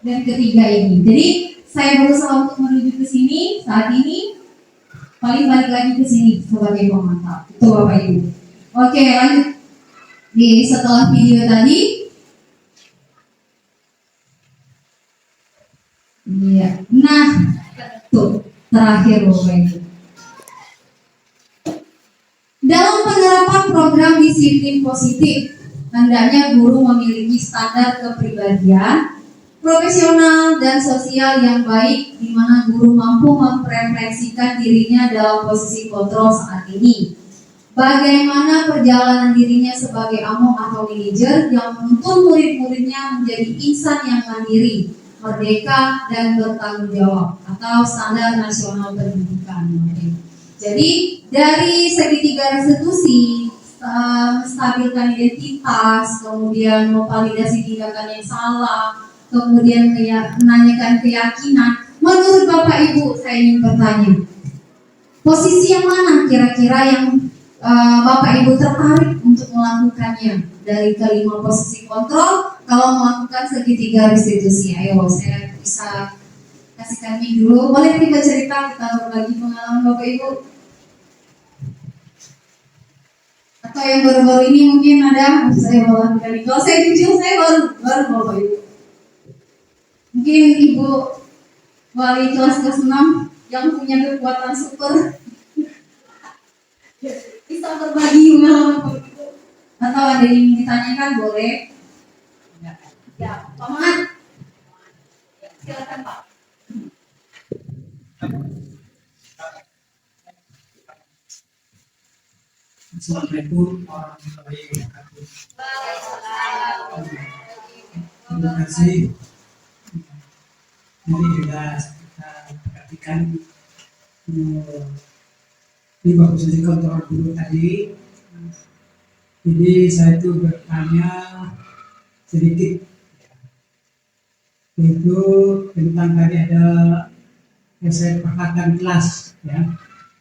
dan ketiga ini. Jadi saya berusaha untuk menuju ke sini saat ini. Paling balik lagi ke sini sebagai pemantau. Itu Bapak Ibu. Oke, lanjut. Setelah video tadi, iya. Nah, tuh terakhir Bapak Ibu. Dalam penerapan program disiplin positif, hendaknya guru memiliki standar kepribadian, profesional dan sosial yang baik, di mana guru mampu mempreferensikan dirinya dalam posisi kontrol saat ini. Bagaimana perjalanan dirinya sebagai among atau manajer yang menuntun murid-muridnya menjadi insan yang mandiri, merdeka dan bertanggung jawab, atau standar nasional pendidikan. Jadi dari segitiga restitusi, menstabilkan identitas, kemudian memvalidasi tindakan yang salah, kemudian menanyakan keyakinan. Menurut Bapak Ibu, saya ingin bertanya, posisi yang mana kira-kira yang Bapak Ibu tertarik untuk melakukannya dari kelima posisi kontrol kalau melakukan segitiga restitusi? Ayo, saya bisa kasihkan mic dulu. Boleh kita cerita, kita berbagi pengalaman Bapak Ibu? Atau yang baru-baru ini mungkin ada, saya bawa kali. Kalau saya jujur, saya baru Bapak Ibu. Mungkin Ibu wali kelas 6 yang punya kekuatan super bisa berbagi pengalaman Bapak Ibu. Atau ada yang ditanyakan boleh. Ya, Pak Mahat. Silakan Pak. Assalamualaikum warahmatullahi wabarakatuh. Terima kasih. Ini sudah kita perhatikan di posisi kontrol dulu tadi. Jadi saya itu bertanya sedikit, yaitu tentang tadi ada kesepakatan kelas, ya.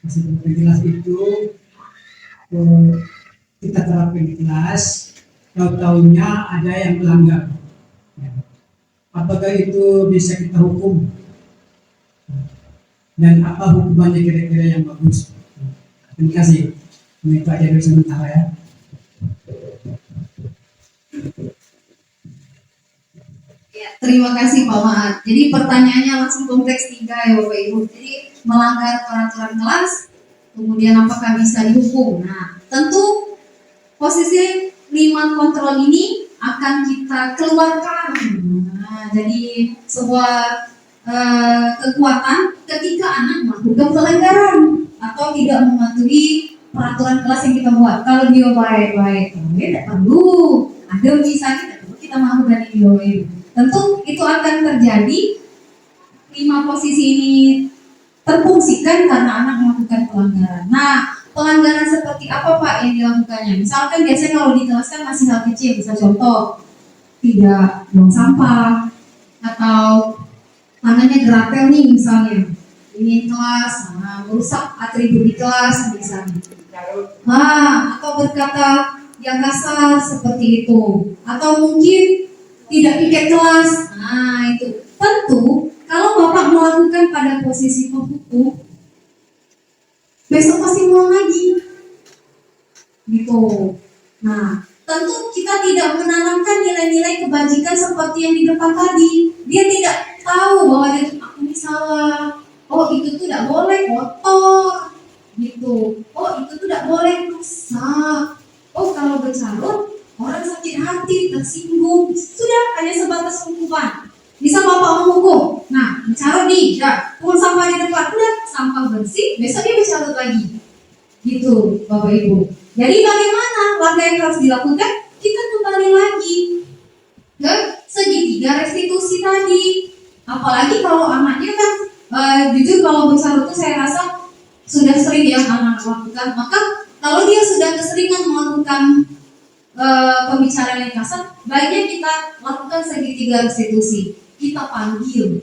Kesepakatan kelas itu kita terapkan di kelas, tahu-taunya ada yang melanggar. Apakah itu bisa kita hukum? Dan apa hukumannya kira-kira yang bagus? Terima kasih. Ini Pak Jadi sementara ya. Ya, terima kasih Pak Mahat. Jadi pertanyaannya langsung kompleks 3 ya Bapak Ibu. Jadi melanggar peraturan kelas, kemudian apakah bisa dihukum? Nah, tentu posisi 5 kontrol ini akan kita keluarkan. Nah, jadi sebuah kekuatan ketika anak melakukan pelanggaran atau tidak mematuhi peraturan kelas yang kita buat. Kalau dia baik-baik, tidak perlu. Ada misalnya tidak perlu kita melakukan ini. Tentu itu akan terjadi 5 posisi ini terfungsikan karena anak melakukan pelanggaran. Nah, pelanggaran seperti apa Pak yang dilakukannya? Misalkan biasanya kalau di kelas kan masih hal kecil, bisa contoh tidak buang sampah atau tangannya geratel nih misalnya, ini kelas, merusak atribut di kelas misalnya. Atau berkata yang kasar seperti itu, atau mungkin tidak piket kelas. Nah itu tentu kalau Bapak melakukan pada posisi penghukum, besok pasti ngulang lagi. Gitu. Nah, tentu kita tidak menanamkan nilai-nilai kebajikan seperti yang di depan tadi. Dia tidak tahu bahwa dia aku ini salah. Oh, itu tuh tidak boleh kotor. Gitu. Oh, itu tuh tidak boleh rusak. Oh, kalau bercarut orang sakit hati, tersinggung. Sudah, hanya sebatas hukuman. Bisa bapak menghukum. Nah, bercarut nih, ya, pukul sampah di depan. Udah, sampah bersih, besok dia bercarut lagi. Gitu, Bapak Ibu. Jadi bagaimana langkah yang harus dilakukan? Kita kembali lagi ke segitiga restitusi tadi. Apalagi kalau anaknya kan, jujur kalau bercarut itu saya rasa sudah sering ya anak lakukan. Maka kalau dia sudah keseringan melakukan pembicaraan yang kasar, baiknya kita lakukan segitiga restitusi. Kita panggil,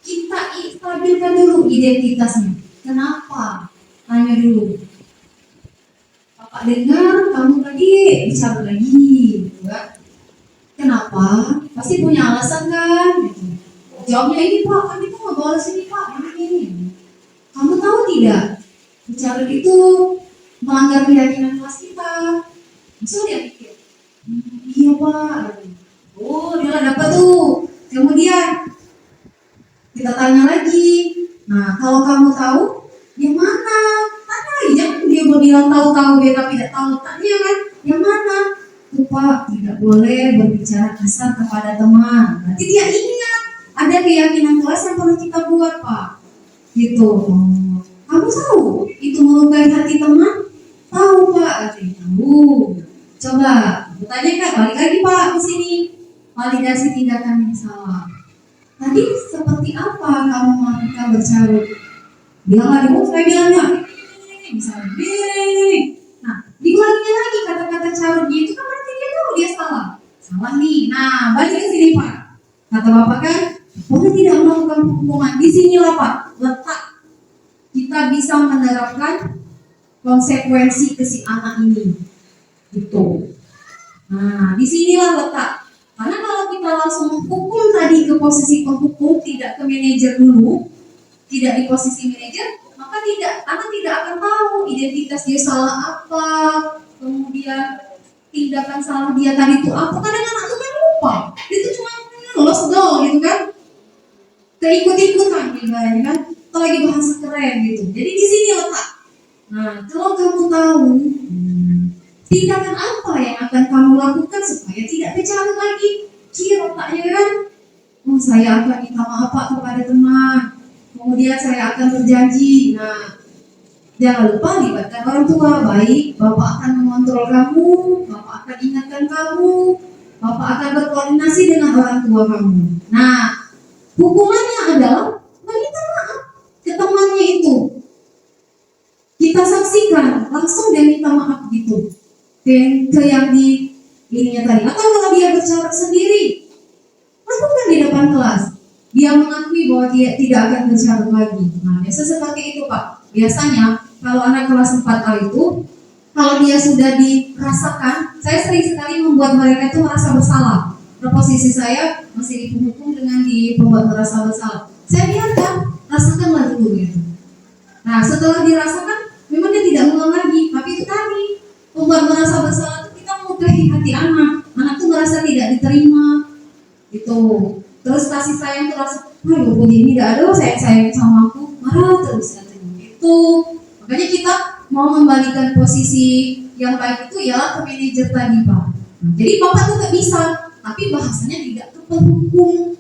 kita stabilkan dulu identitasnya. Kenapa? Tanya dulu. Bapak dengar kamu tadi bicara lagi, gitu kan? Kenapa? Pasti punya alasan kan? Gitu. Jawabnya ini Pak, kan itu nggak boleh sini Pak, ini. Kamu tahu tidak? Bicara itu melanggar keyakinan kelas kita. Maksudnya dia pikir, iya Pak. Oh, dia dapat tuh. Kemudian kita tanya lagi. Nah, kalau kamu tahu, yang mana? Tanya aja. Dia bilang tahu-tahu, dia tapi tidak tahu. Tanya kan, yang mana? Tuh Pak, tidak boleh berbicara kasar kepada teman. Berarti dia ingat ada keyakinan kelas yang perlu kita buat Pak. Gitu. Kamu tahu itu melukai hati teman? Tahu Pak, katanya tahu. Coba, bertanya Kak, balik lagi Pak ke sini. Validasi tindakan yang salah. Tadi seperti apa kamu melakukan bercarut? Bilang lagi, oh saya bilangnya misalnya ini. Nah, diulanginya lagi kata-kata carutnya itu kan berarti dia tahu dia salah. Salah nih. Nah, balik ke sini Pak. Kata Bapak kan, boleh tidak melakukan hukuman. Di sinilah Pak, letak kita bisa menerapkan konsekuensi ke si anak ini. Gitu. Nah, di sinilah letak. Karena kalau kita langsung menghukum tadi ke posisi penghukum, tidak ke manajer dulu, tidak di posisi manajer, maka anak tidak akan tahu identitas dia salah apa, kemudian tindakan salah dia tadi itu apa. Kadang anak itu kan lupa, dia itu cuma lolos doang gitu kan, keikut-ikutan gitu kan, atau lagi bahasa keren gitu. Jadi di sini letak. Nah, kalau kamu tahu tindakan apa yang akan kamu lakukan supaya tidak bercarut lagi, kira otaknya kan, oh saya akan minta maaf Pak kepada teman. Kemudian saya akan berjanji. Nah, jangan lupa libatkan orang tua. Baik, Bapak akan mengontrol kamu, Bapak akan ingatkan kamu, Bapak akan berkoordinasi dengan orang tua kamu. Nah, hukumannya adalah meminta maaf ke temannya itu. Kita saksikan langsung dia minta maaf gitu. Ke yang di ininya tadi. Atau kalau dia bercara sendiri, lakukan di depan kelas. Dia mengakui bahwa dia tidak akan bercarut lagi. Nah, biasa seperti itu Pak. Biasanya kalau anak kelas 4A itu, kalau dia sudah dirasakan, saya sering sekali membuat mereka itu merasa bersalah. Posisi saya masih di penghukum dengan di pembuat merasa bersalah. Saya biarkan, rasakanlah dulu gitu. Nah, setelah dirasakan, memang dia tidak ngulang lagi. Tapi itu tadi, membuat merasa bersalah itu kita melukai hati anak. Anak itu merasa tidak diterima. Gitu. Terus kasih sayang terasa, aduh ini tidak ada sayang sama aku, marah terus katanya. Itu makanya kita mau membalikan posisi yang baik itu ya ke manajer tadi Pak. Nah, jadi Bapak tetap bisa, tapi bahasanya tidak ke penghukum.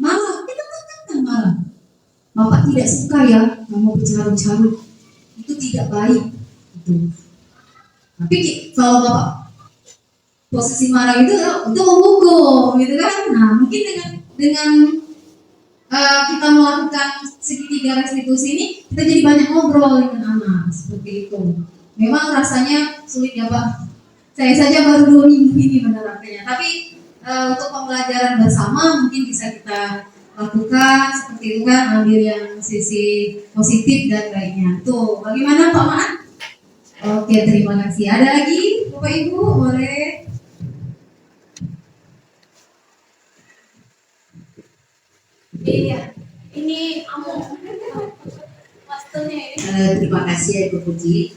Malah kita katakan malah, Bapak tidak suka ya kamu bercarut-carut, itu tidak baik. Gitu. Tapi kalau Bapak posisi marah itu untuk menghukum gitu kan. Nah, mungkin dengan kita melakukan segitiga restitusi ini, kita jadi banyak ngobrol dengan anak seperti itu. Memang rasanya sulit ya Pak. Saya saja baru 2 minggu ini menerapkannya. Tapi untuk pembelajaran bersama mungkin bisa kita lakukan seperti itu kan, ambil yang sisi positif dan lainnya. Tuh, bagaimana Pak Maan? Oke, terima kasih. Ada lagi Bapak Ibu boleh? Iya, ini amuk. Terima kasih Ibu Puji.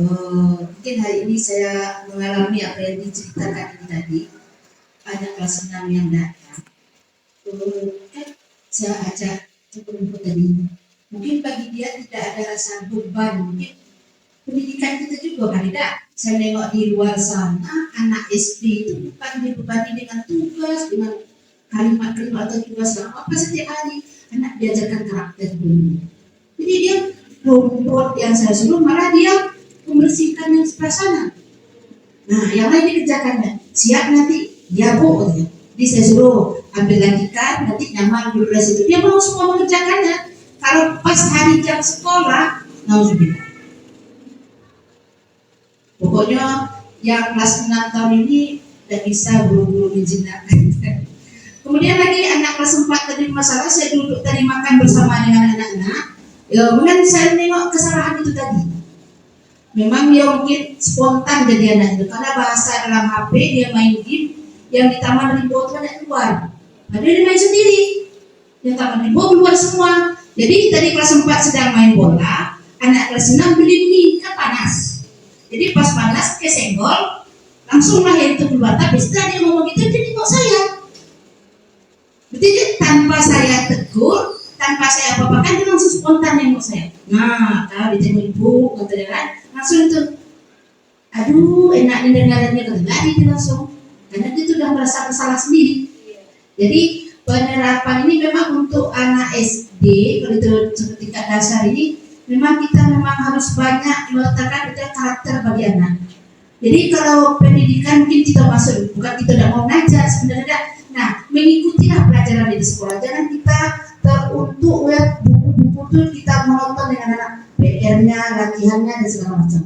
Mungkin hari ini saya mengalami apa yang diceritakan ini tadi. Ada kelas 6 yang datang. Kan saya ajak ke tadi. Mungkin bagi dia tidak ada rasa beban. Mungkin pendidikan kita juga kan tidak. Saya nengok di luar sana, anak SD itu bukan dibebani dengan tugas, dengan kalimat-kalimat atau tugas apa setiap hari. Anak diajarkan karakter dulu. Jadi dia rumput yang saya suruh malah dia membersihkan yang sebelah sana. Nah, yang lain dikerjakannya. Siap nanti, ya Bu. Jadi saya suruh ambil lagi kan, nanti nyaman dulu dari situ. Dia mau semua mengerjakannya. Kalau pas hari jam sekolah, nauzubillah. Pokoknya yang kelas 6 tahun ini tidak bisa buru-buru menjinakkan. Kemudian lagi anak kelas 4 tadi masalah, saya duduk tadi makan bersama dengan anak-anak. Kemudian saya nengok kesalahan itu tadi. Memang dia mungkin spontan jadi anak itu, karena bahasa dalam HP dia main game yang di taman Rimbo itu ada keluar. Padahal dia main sendiri. Yang taman Rimbo keluar semua. Jadi tadi kelas 4 sedang main bola, anak kelas 6 beli mie, kan panas. Jadi pas panas kesenggol, langsung lah yang itu keluar. Tapi setelah dia ngomong gitu, dia nengok saya. Berarti dia tanpa saya tegur, tanpa saya apa-apakan, dia langsung spontan nengok saya. Nah, kalau ditengok ibu, katanya kan, langsung itu, aduh enak dengarannya lari dia langsung, karena dia sudah merasa bersalah sendiri. Jadi penerapan ini memang untuk anak SD, kalau itu seperti tingkat dasar ini, memang kita memang harus banyak meletakkan karakter bagi anak. Jadi kalau pendidikan mungkin kita masuk, bukan kita tidak mau ngajar sebenarnya. Nah, mengikutilah pelajaran di sekolah. Jangan kita teruntuk lihat buku-buku itu kita menonton dengan anak PR-nya, latihannya dan segala macam.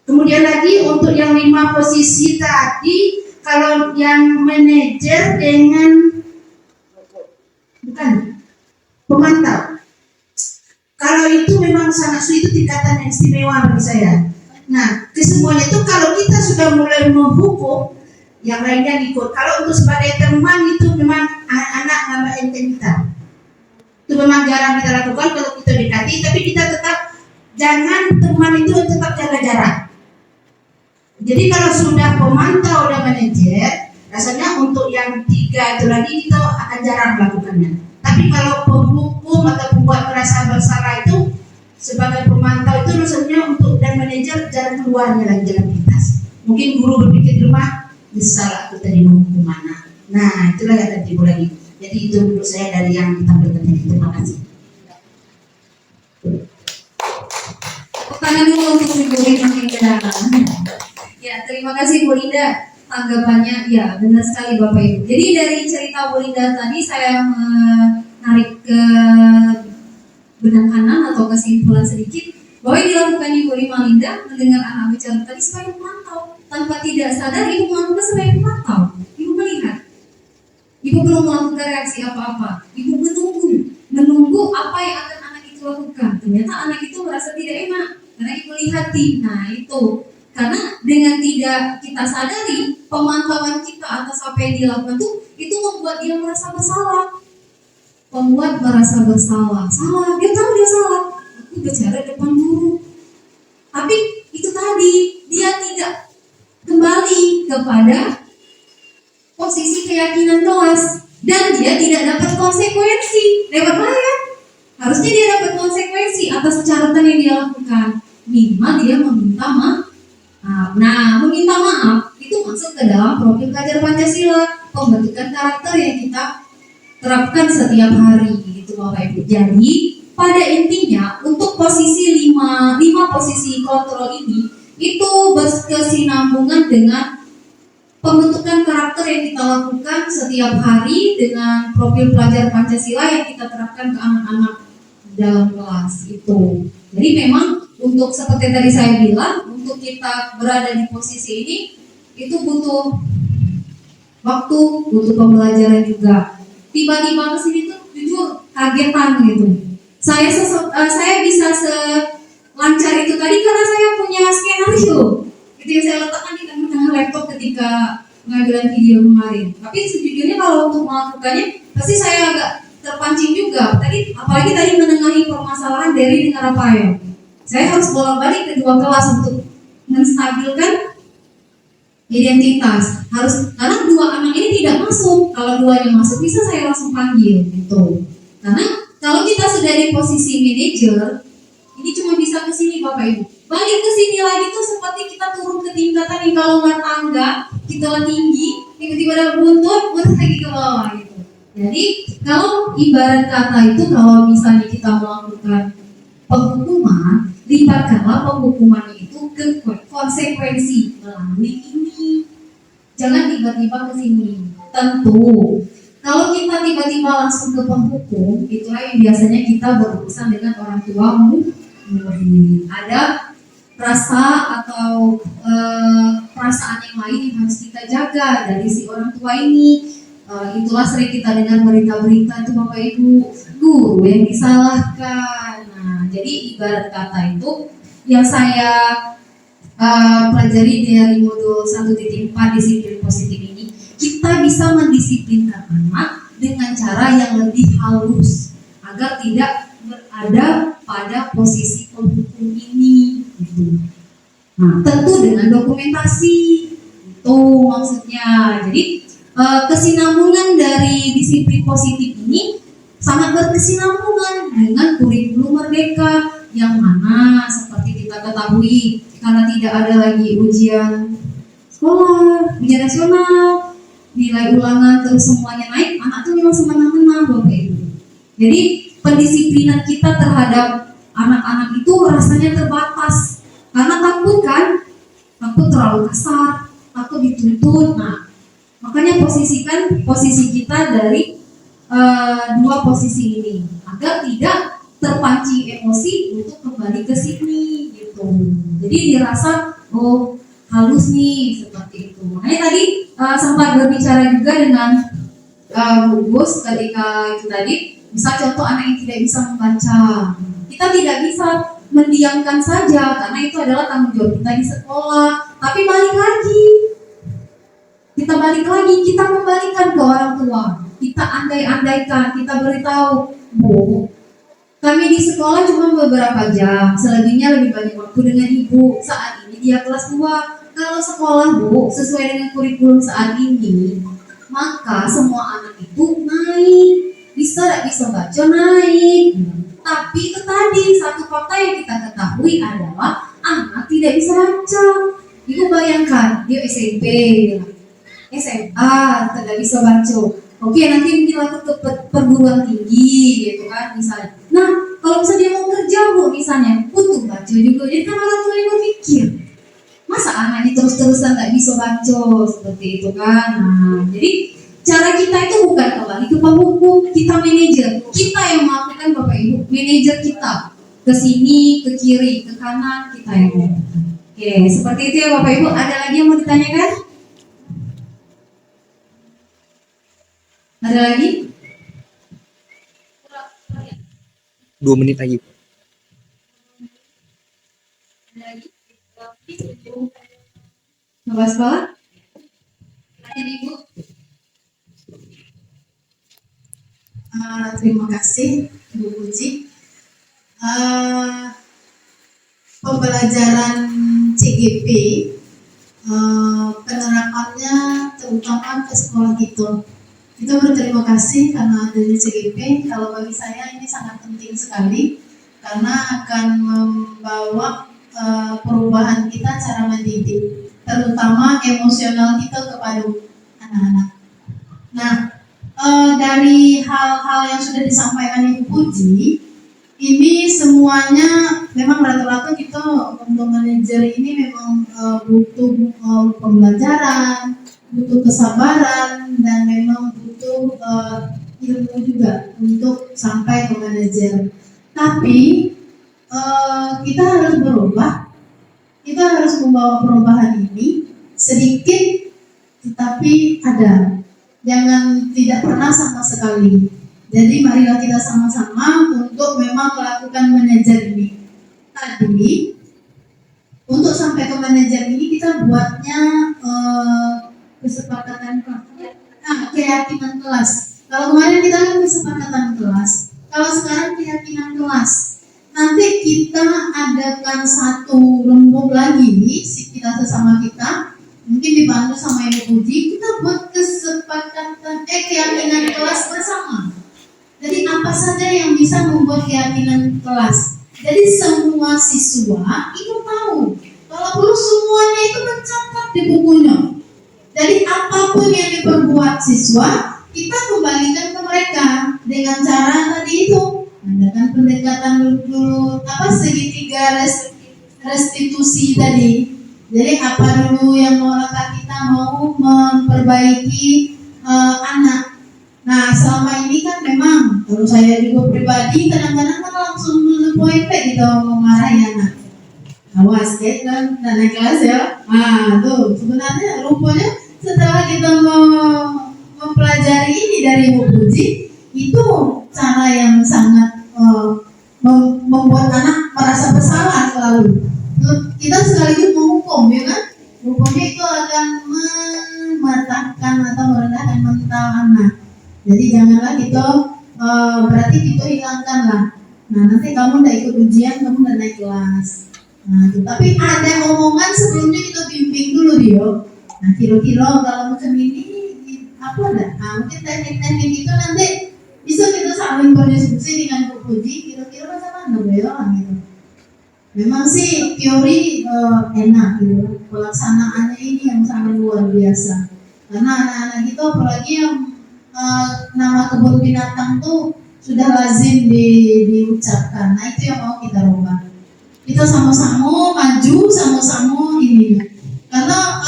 Kemudian lagi untuk yang 5 posisi tadi, kalau yang manajer dengan bukan pemantau. Kalau itu memang sangat sulit, itu tingkatan yang istimewa bagi saya. Nah, kesemuanya itu kalau kita sudah mulai menghukum, yang lainnya ikut. Kalau untuk sebagai teman itu memang anak nambah enteng kita. Itu memang jarang kita lakukan kalau kita dekati, tapi kita tetap jangan teman itu tetap jaga jarak. Jadi kalau sudah pemantau dan manajer, rasanya untuk yang 3 itu lagi kita akan jarang melakukannya. Tapi kalau penghukum atau pembuat merasa bersalah itu sebagai pemantau itu rasanya untuk dan manajer jarang keluarnya lagi dalam lintas. Mungkin guru berpikir di rumah, bisa aku tadi menghukum mana. Nah, itulah yang tadi lagi. Jadi itu menurut saya dari yang ditampilkan tadi. Terima kasih. Tangan dulu untuk Ibu Linda. Ya, terima kasih Bu Linda. Tanggapannya, ya benar sekali Bapak Ibu. Jadi dari cerita Bu Linda tadi saya menarik ke benang kanan atau kesimpulan sedikit bahwa yang dilakukan Ibu Linda mendengar anak bicara tadi supaya memantau. Tanpa tidak sadar Ibu melakukan sebagai pemantau. Ibu melihat. Ibu belum melakukan reaksi apa-apa. Ibu menunggu apa yang akan anak itu lakukan. Ternyata anak itu merasa tidak enak karena Ibu lihati. Nah itu karena dengan tidak kita sadari pemantauan kita atas apa yang dilakukan itu membuat dia merasa bersalah. Membuat merasa bersalah. Salah. Dia tahu dia salah. Aku bicara depan guru. Tapi itu tadi dia tidak kembali kepada posisi keyakinan kelas dan dia tidak dapat konsekuensi lewat bayar. Harusnya dia dapat konsekuensi atas catatan yang dia lakukan. Minimal dia meminta maaf. Nah, meminta maaf itu masuk ke dalam profil pelajar Pancasila, pembentukan karakter yang kita terapkan setiap hari gitu Bapak Ibu. Jadi pada intinya untuk posisi 5 posisi kontrol ini itu berkesinambungan dengan pembentukan karakter yang kita lakukan setiap hari dengan profil pelajar Pancasila yang kita terapkan ke anak-anak dalam kelas itu. Jadi memang untuk seperti tadi saya bilang, untuk kita berada di posisi ini itu butuh waktu, butuh pembelajaran juga. Tiba-tiba ke sini tuh jujur kagetan gitu. Saya bisa lancar itu tadi karena saya punya skenario itu yang saya letakkan di tengah laptop ketika pengambilan video kemarin. Tapi sejujurnya kalau untuk melakukannya pasti saya agak terpancing juga. Tadi apalagi tadi menengahi permasalahan dari dengan apa ya? Saya harus bolak-balik ke dua kelas untuk menstabilkan identitas. Harus karena dua anak ini tidak masuk. Kalau duanya masuk bisa saya langsung panggil gitu. Karena kalau kita sudah di posisi manajer, ini cuma bisa ke sini Bapak Ibu. Balik ke sini lagi tuh seperti kita turun ke tingkatan di kolongan tangga, kita tinggi, tiba-tiba ada buntut, lagi ke bawah gitu. Jadi kalau ibarat kata itu kalau misalnya kita melakukan penghukuman, lipatkanlah penghukuman itu ke konsekuensi melalui ini. Jangan tiba-tiba ke sini. Tentu kalau kita tiba-tiba langsung ke penghukum, itulah yang biasanya kita berurusan dengan orang tua murid. Ada rasa atau perasaan yang lain yang harus kita jaga dari si orang tua ini. Itulah sering kita dengar berita-berita itu Bapak Ibu, guru yang disalahkan. Nah, jadi ibarat kata itu yang saya pelajari dari modul 1.4 disiplin positif ini, kita bisa mendisiplinkan anak dengan cara yang lebih halus agar tidak berada pada posisi penghukum ini gitu. Nah, tentu dengan dokumentasi itu maksudnya. Jadi kesinambungan dari disiplin positif ini sangat berkesinambungan dengan kurikulum merdeka yang mana seperti kita ketahui karena tidak ada lagi ujian sekolah, ujian nasional, nilai ulangan terus semuanya naik, anak tuh memang semena-mena Bapak Ibu. Jadi pendisiplinan kita terhadap anak-anak itu rasanya terbatas karena takut kan, takut terlalu kasar, takut dituntut. Nah, makanya posisikan posisi kita dari dua posisi ini agar tidak terpancing emosi untuk kembali ke sini gitu. Jadi dirasa oh halus nih seperti itu. Makanya tadi sempat berbicara juga dengan Bu Gus ketika itu tadi, misal contoh anak yang tidak bisa membaca, kita tidak bisa mendiamkan saja karena itu adalah tanggung jawab kita di sekolah. Tapi balik lagi, kita kembalikan ke orang tua, kita andai-andaikan, kita beritahu, Bu, kami di sekolah cuma beberapa jam, selebihnya lebih banyak waktu dengan ibu. Saat ini dia kelas 2. Kalau sekolah Bu, sesuai dengan kurikulum saat ini, maka semua anak itu naik, bisa baca naik. Tapi itu tadi satu fakta yang kita ketahui adalah anak tidak bisa baca. Ibu bayangkan dia SMP, SMA tidak bisa baca. Oke, nanti mungkin lanjut ke perguruan tinggi gitu kan misalnya. Nah, kalau misalnya dia mau kerja Bu misalnya, butuh baca juga. Jadi kan orang tua yang berpikir, masa anaknya terus-terusan tak bisa baca seperti itu kan. Nah, jadi cara kita itu bukan kembali ke penghukum, kita manajer. Kita yang melakukan Bapak Ibu, manajer kita. Ke sini, ke kiri, ke kanan, kita yang melakukan. Oke, seperti itu ya Bapak Ibu. Ada lagi yang mau ditanyakan? Ada lagi? 2 menit lagi. Ada lagi? Coba sekolah? Ada Ibu? Terima kasih Bu Puji. Pembelajaran CGP penerapannya terutama ke sekolah itu berterima kasih karena adanya CGP. Kalau bagi saya ini sangat penting sekali karena akan membawa perubahan kita cara mendidik, terutama emosional kita kepada anak-anak. Nah, dari hal-hal yang sudah disampaikan Ibu Puji, ini semuanya memang rata-rata kita untuk manajer ini memang butuh pembelajaran, butuh kesabaran, dan memang butuh ilmu juga untuk sampai ke manajer. Tapi kita harus berubah, kita harus membawa perubahan ini sedikit, tetapi ada. Jangan tidak pernah sama sekali. Jadi marilah kita sama-sama untuk memang melakukan manajer ini. Tadi untuk sampai ke manajer ini kita buatnya kesepakatan keyakinan kelas. Kalau kemarin kita kan kesepakatan kelas, kalau sekarang keyakinan kelas. Nanti kita adakan satu lembur lagi kita sesama kita, mungkin dibantu sama Ibu Puji, kita buat kesepakatan keyakinan kelas bersama. Jadi apa saja yang bisa membuat keyakinan kelas. Jadi semua siswa itu tahu. Kalau perlu semuanya itu mencatat di bukunya. Jadi apapun yang diperbuat siswa, kita kembalikan ke mereka dengan cara tadi itu. Adakan pendekatan dulu segitiga restitusi tadi. Jadi apa dulu yang kita mau memperbaiki anak. Nah selama ini kan memang kalau saya juga pribadi kadang-kadang kan langsung poin gitu memarahi anak. Awas kan dan naik kelas ya. Nah tuh sebenarnya rupanya setelah kita mempelajari ini dari Ibu Puji, itu cara yang sangat membuat anak merasa bersalah selalu. Kita sekaligus menghukum, ya kan? Rupanya itu akan mematahkan atau merendahkan mental anak. Jadi janganlah kita berarti kita hilangkanlah. Nah nanti kamu udah ikut ujian, kamu udah naik kelas. Nah, tapi ada omongan sebelumnya kita bimbing dulu dia. Nah kira-kira kalau macam ini apa ada? Nah mungkin teknik-teknik itu nanti bisa kita saling berdiskusi dengan Bu Puji, kira-kira macam mana ya gitu. Memang sih teori enak gitu, pelaksanaannya ini yang sangat luar biasa. Karena anak-anak kita apalagi yang nama kebun binatang tuh sudah lazim diucapkan. Nah itu yang mau kita rubah. Kita sama-sama maju, sama-sama ini. Karena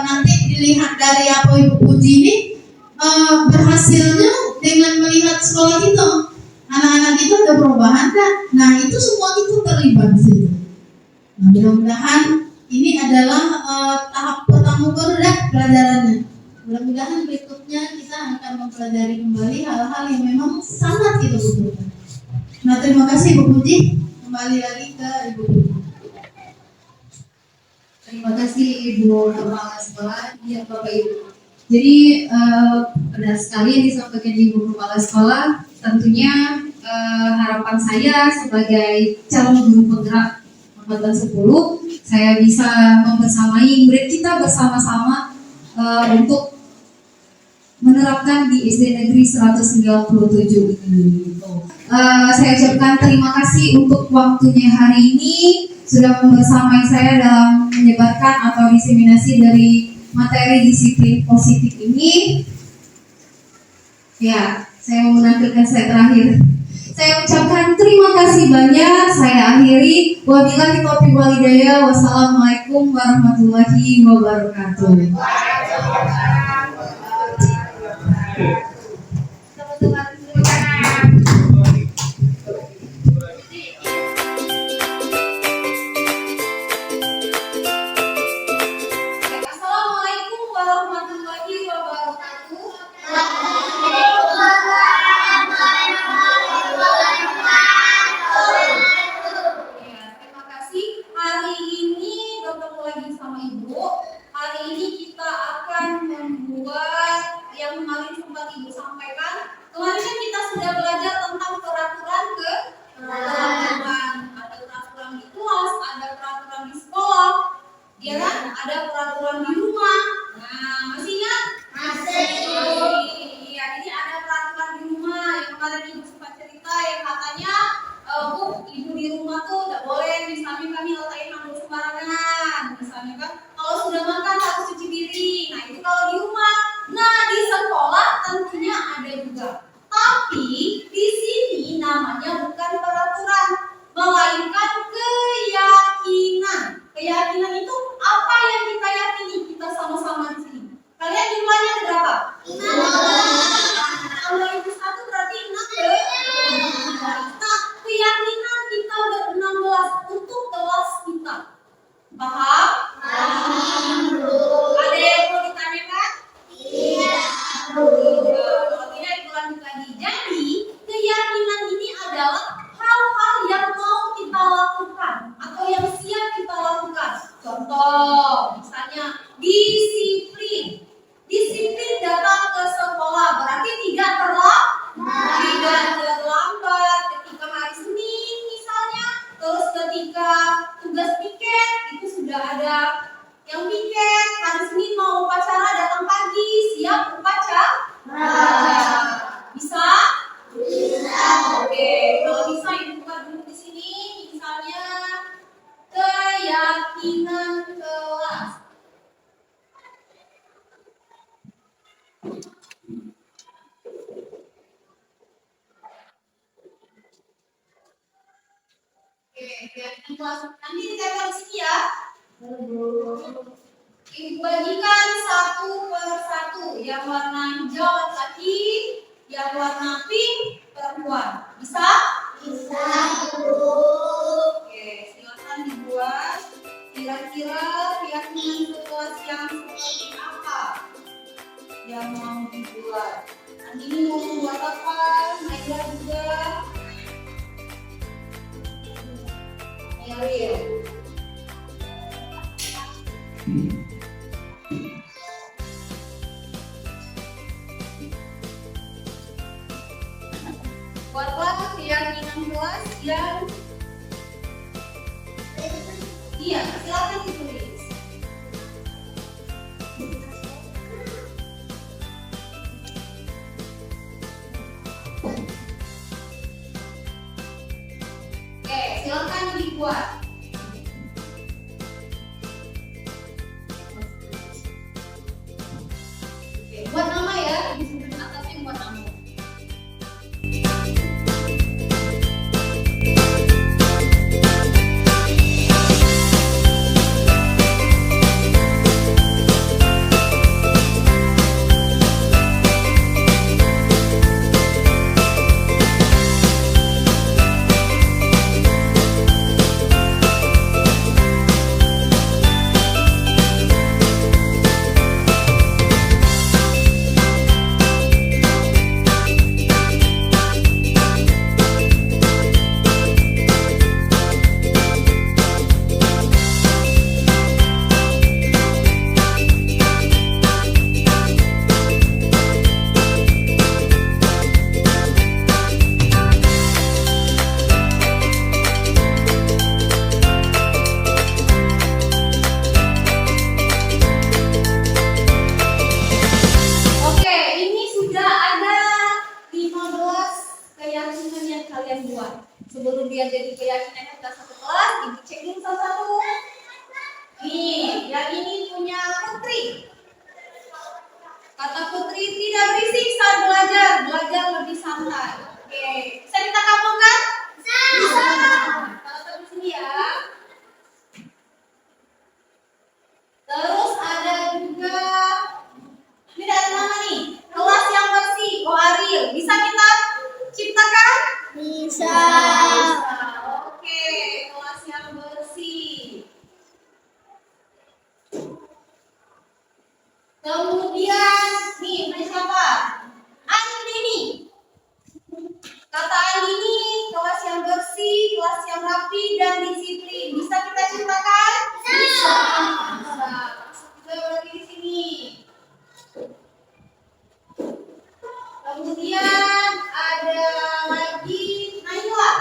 nanti dilihat dari apa Ibu Puji ini berhasilnya dengan melihat sekolah kita. Anak-anak kita udah perubahan kan? Nah itu semua kita terlibat di situ. Nah mudah-mudahan ini adalah tahap pertama baru pelajarannya. Mudah-mudahan berikutnya kita akan mempelajari kembali hal-hal yang memang sangat kita butuhkan. Nah terima kasih Ibu Puji. Kembali lagi ke Ibu Puji. Terima kasih Ibu Kepala Sekolah, ya Bapak Ibu. Jadi benar sekali yang disampaikan Ibu Kepala Sekolah. Tentunya harapan saya sebagai calon guru penggerak angkatan 10, saya bisa membersamai murid kita bersama-sama untuk menerapkan di SD Negeri 197 ini. Saya ucapkan terima kasih untuk waktunya hari ini sudah membersamai saya dalam menyebarkan atau diseminasi dari materi disiplin positif ini. Ya, saya mau menampilkan saya terakhir. Saya ucapkan terima kasih banyak. Saya akhiri. Wabillahi taufiq wal hidayah. Wassalamualaikum warahmatullahi wabarakatuh. Assalamualaikum warahmatullahi wabarakatuh. Terima kasih. Hari ini bertemu lagi sama Ibu. Hari ini kita akan membuat yang kemarin sempat Ibu sampaikan. Kemarin kan kita sudah belajar tentang peraturan keteraturan. Ada peraturan di kelas, ada peraturan di sekolah, ya kan? Ada peraturan di rumah. Nah, masih ingat? Masih. Iya, jadi ada peraturan di rumah yang kemarin Ibu sempat cerita yang katanya, Bu, Ibu di rumah tuh nggak boleh misalnya kami letakin handuk sembarangan, misalnya kan. Kalau sudah makan harus cuci piring. Nah, itu kalau di rumah. Nah, di sekolah tentunya ada juga. Tapi di sini namanya bukan peraturan, melainkan keyakinan. Keyakinan itu apa yang kita yakini, kita sama-sama di sini. Kalian jumlahnya berapa? 6. Kalau itu 1 berarti 6 ya? Nah, keyakinan kita ber-16 untuk kelas kita. Paham? Ada yang perlu ditanyakan? Iya. Kalau tidak itu lanjut lagi. Jadi keyakinan ini adalah hal-hal yang mau kita lakukan atau yang siap kita lakukan. Contoh, misalnya disiplin. Disiplin datang ke sekolah berarti tidak terlalu Oke, keyakinan kelas. Nanti ditempel di sini ya. Ibu bagikan satu per satu. Yang warna hijau laki-laki, yang warna pink perempuan. Bisa? Bisa. Oke, silakan dibuat. Kira-kira keyakinan kelas yang seperti apa yang mau dibuat? Nanti ini mau membuat apa? Naila juga. Naila. Buatlah keyakinan kelas yang iya, silakan ditulis. Oke, silakan dibuat. Oke, buat nama ya, di sini atasnya buat nama. Oke, ini sudah ada 15 keyakinan yang kalian buat. Sebelum dia jadi keyakinan kita satu kelas, ibu cek dulu satu-satu. Nih, yang ini punya Putri. Kata Putri, tidak berisik saat belajar, belajar lebih santai. Oke, bisa kita kabulkan? Bisa. Kalau di sini ya. Terus ada juga ini dari mana nih? Kelas yang bersih. Oh Ariel, bisa kita ciptakan? Bisa. Oke, kelas yang bersih. Kemudian nih, ada siapa? Andini. Kata Andini, kelas yang bersih, kelas yang rapi dan disiplin. Bisa kita ciptakan? Bisa. Bisa. Masuk juga berarti di sini. Kemudian ada lagi Naila.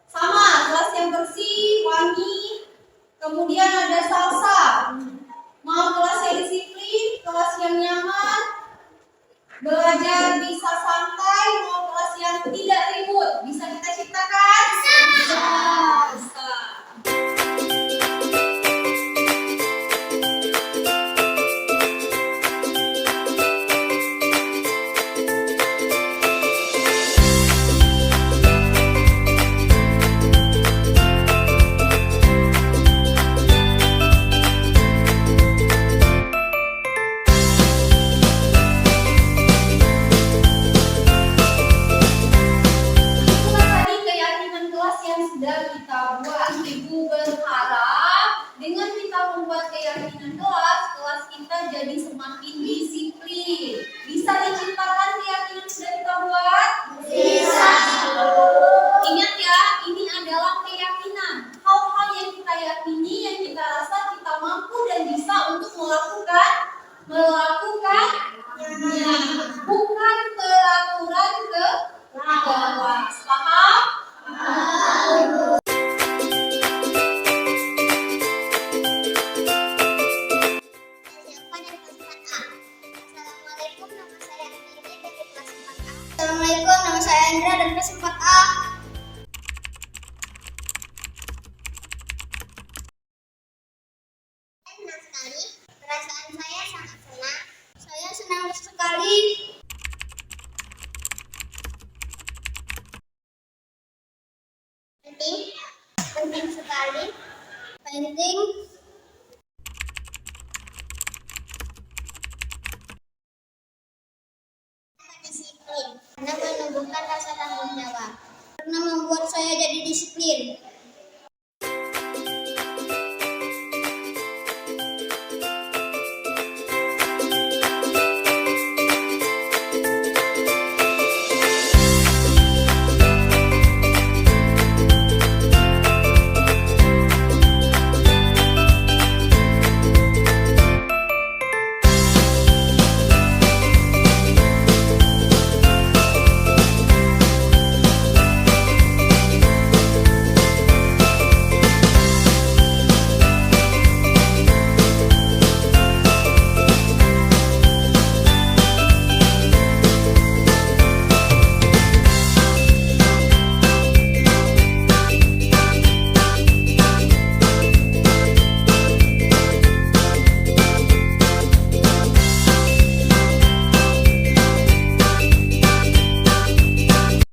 Sama, kelas yang bersih, wangi. Kemudian ada Salsa. Mau kelas yang disiplin, kelas yang nyaman. Belajar bisa santai, mau kelas yang tidak ribut. Bisa kita ciptakan? Bisa. Bisa. Itulah tadi keyakinan kelas yang sudah kita buat. Ibu berharap dengan kita membuat keyakinan kelas, kelas kita jadi semakin disiplin. Bisa diciptakan keyakinan yang sudah kita buat? Bisa. Ingat ya, ini adalah keyakinan. Hal-hal yang kita yakini, yang kita rasa kita mampu dan bisa untuk melakukannya. Bukan peraturan ke kelas. Paham? Assalamualaikum, nama saya Andra dari kelas 4A. Senang sekali, perasaan saya sangat senang. Saya senang sekali. Penting penting sekali. Penting disiplin karena menumbuhkan rasa tanggung jawab. Karena membuat saya jadi disiplin.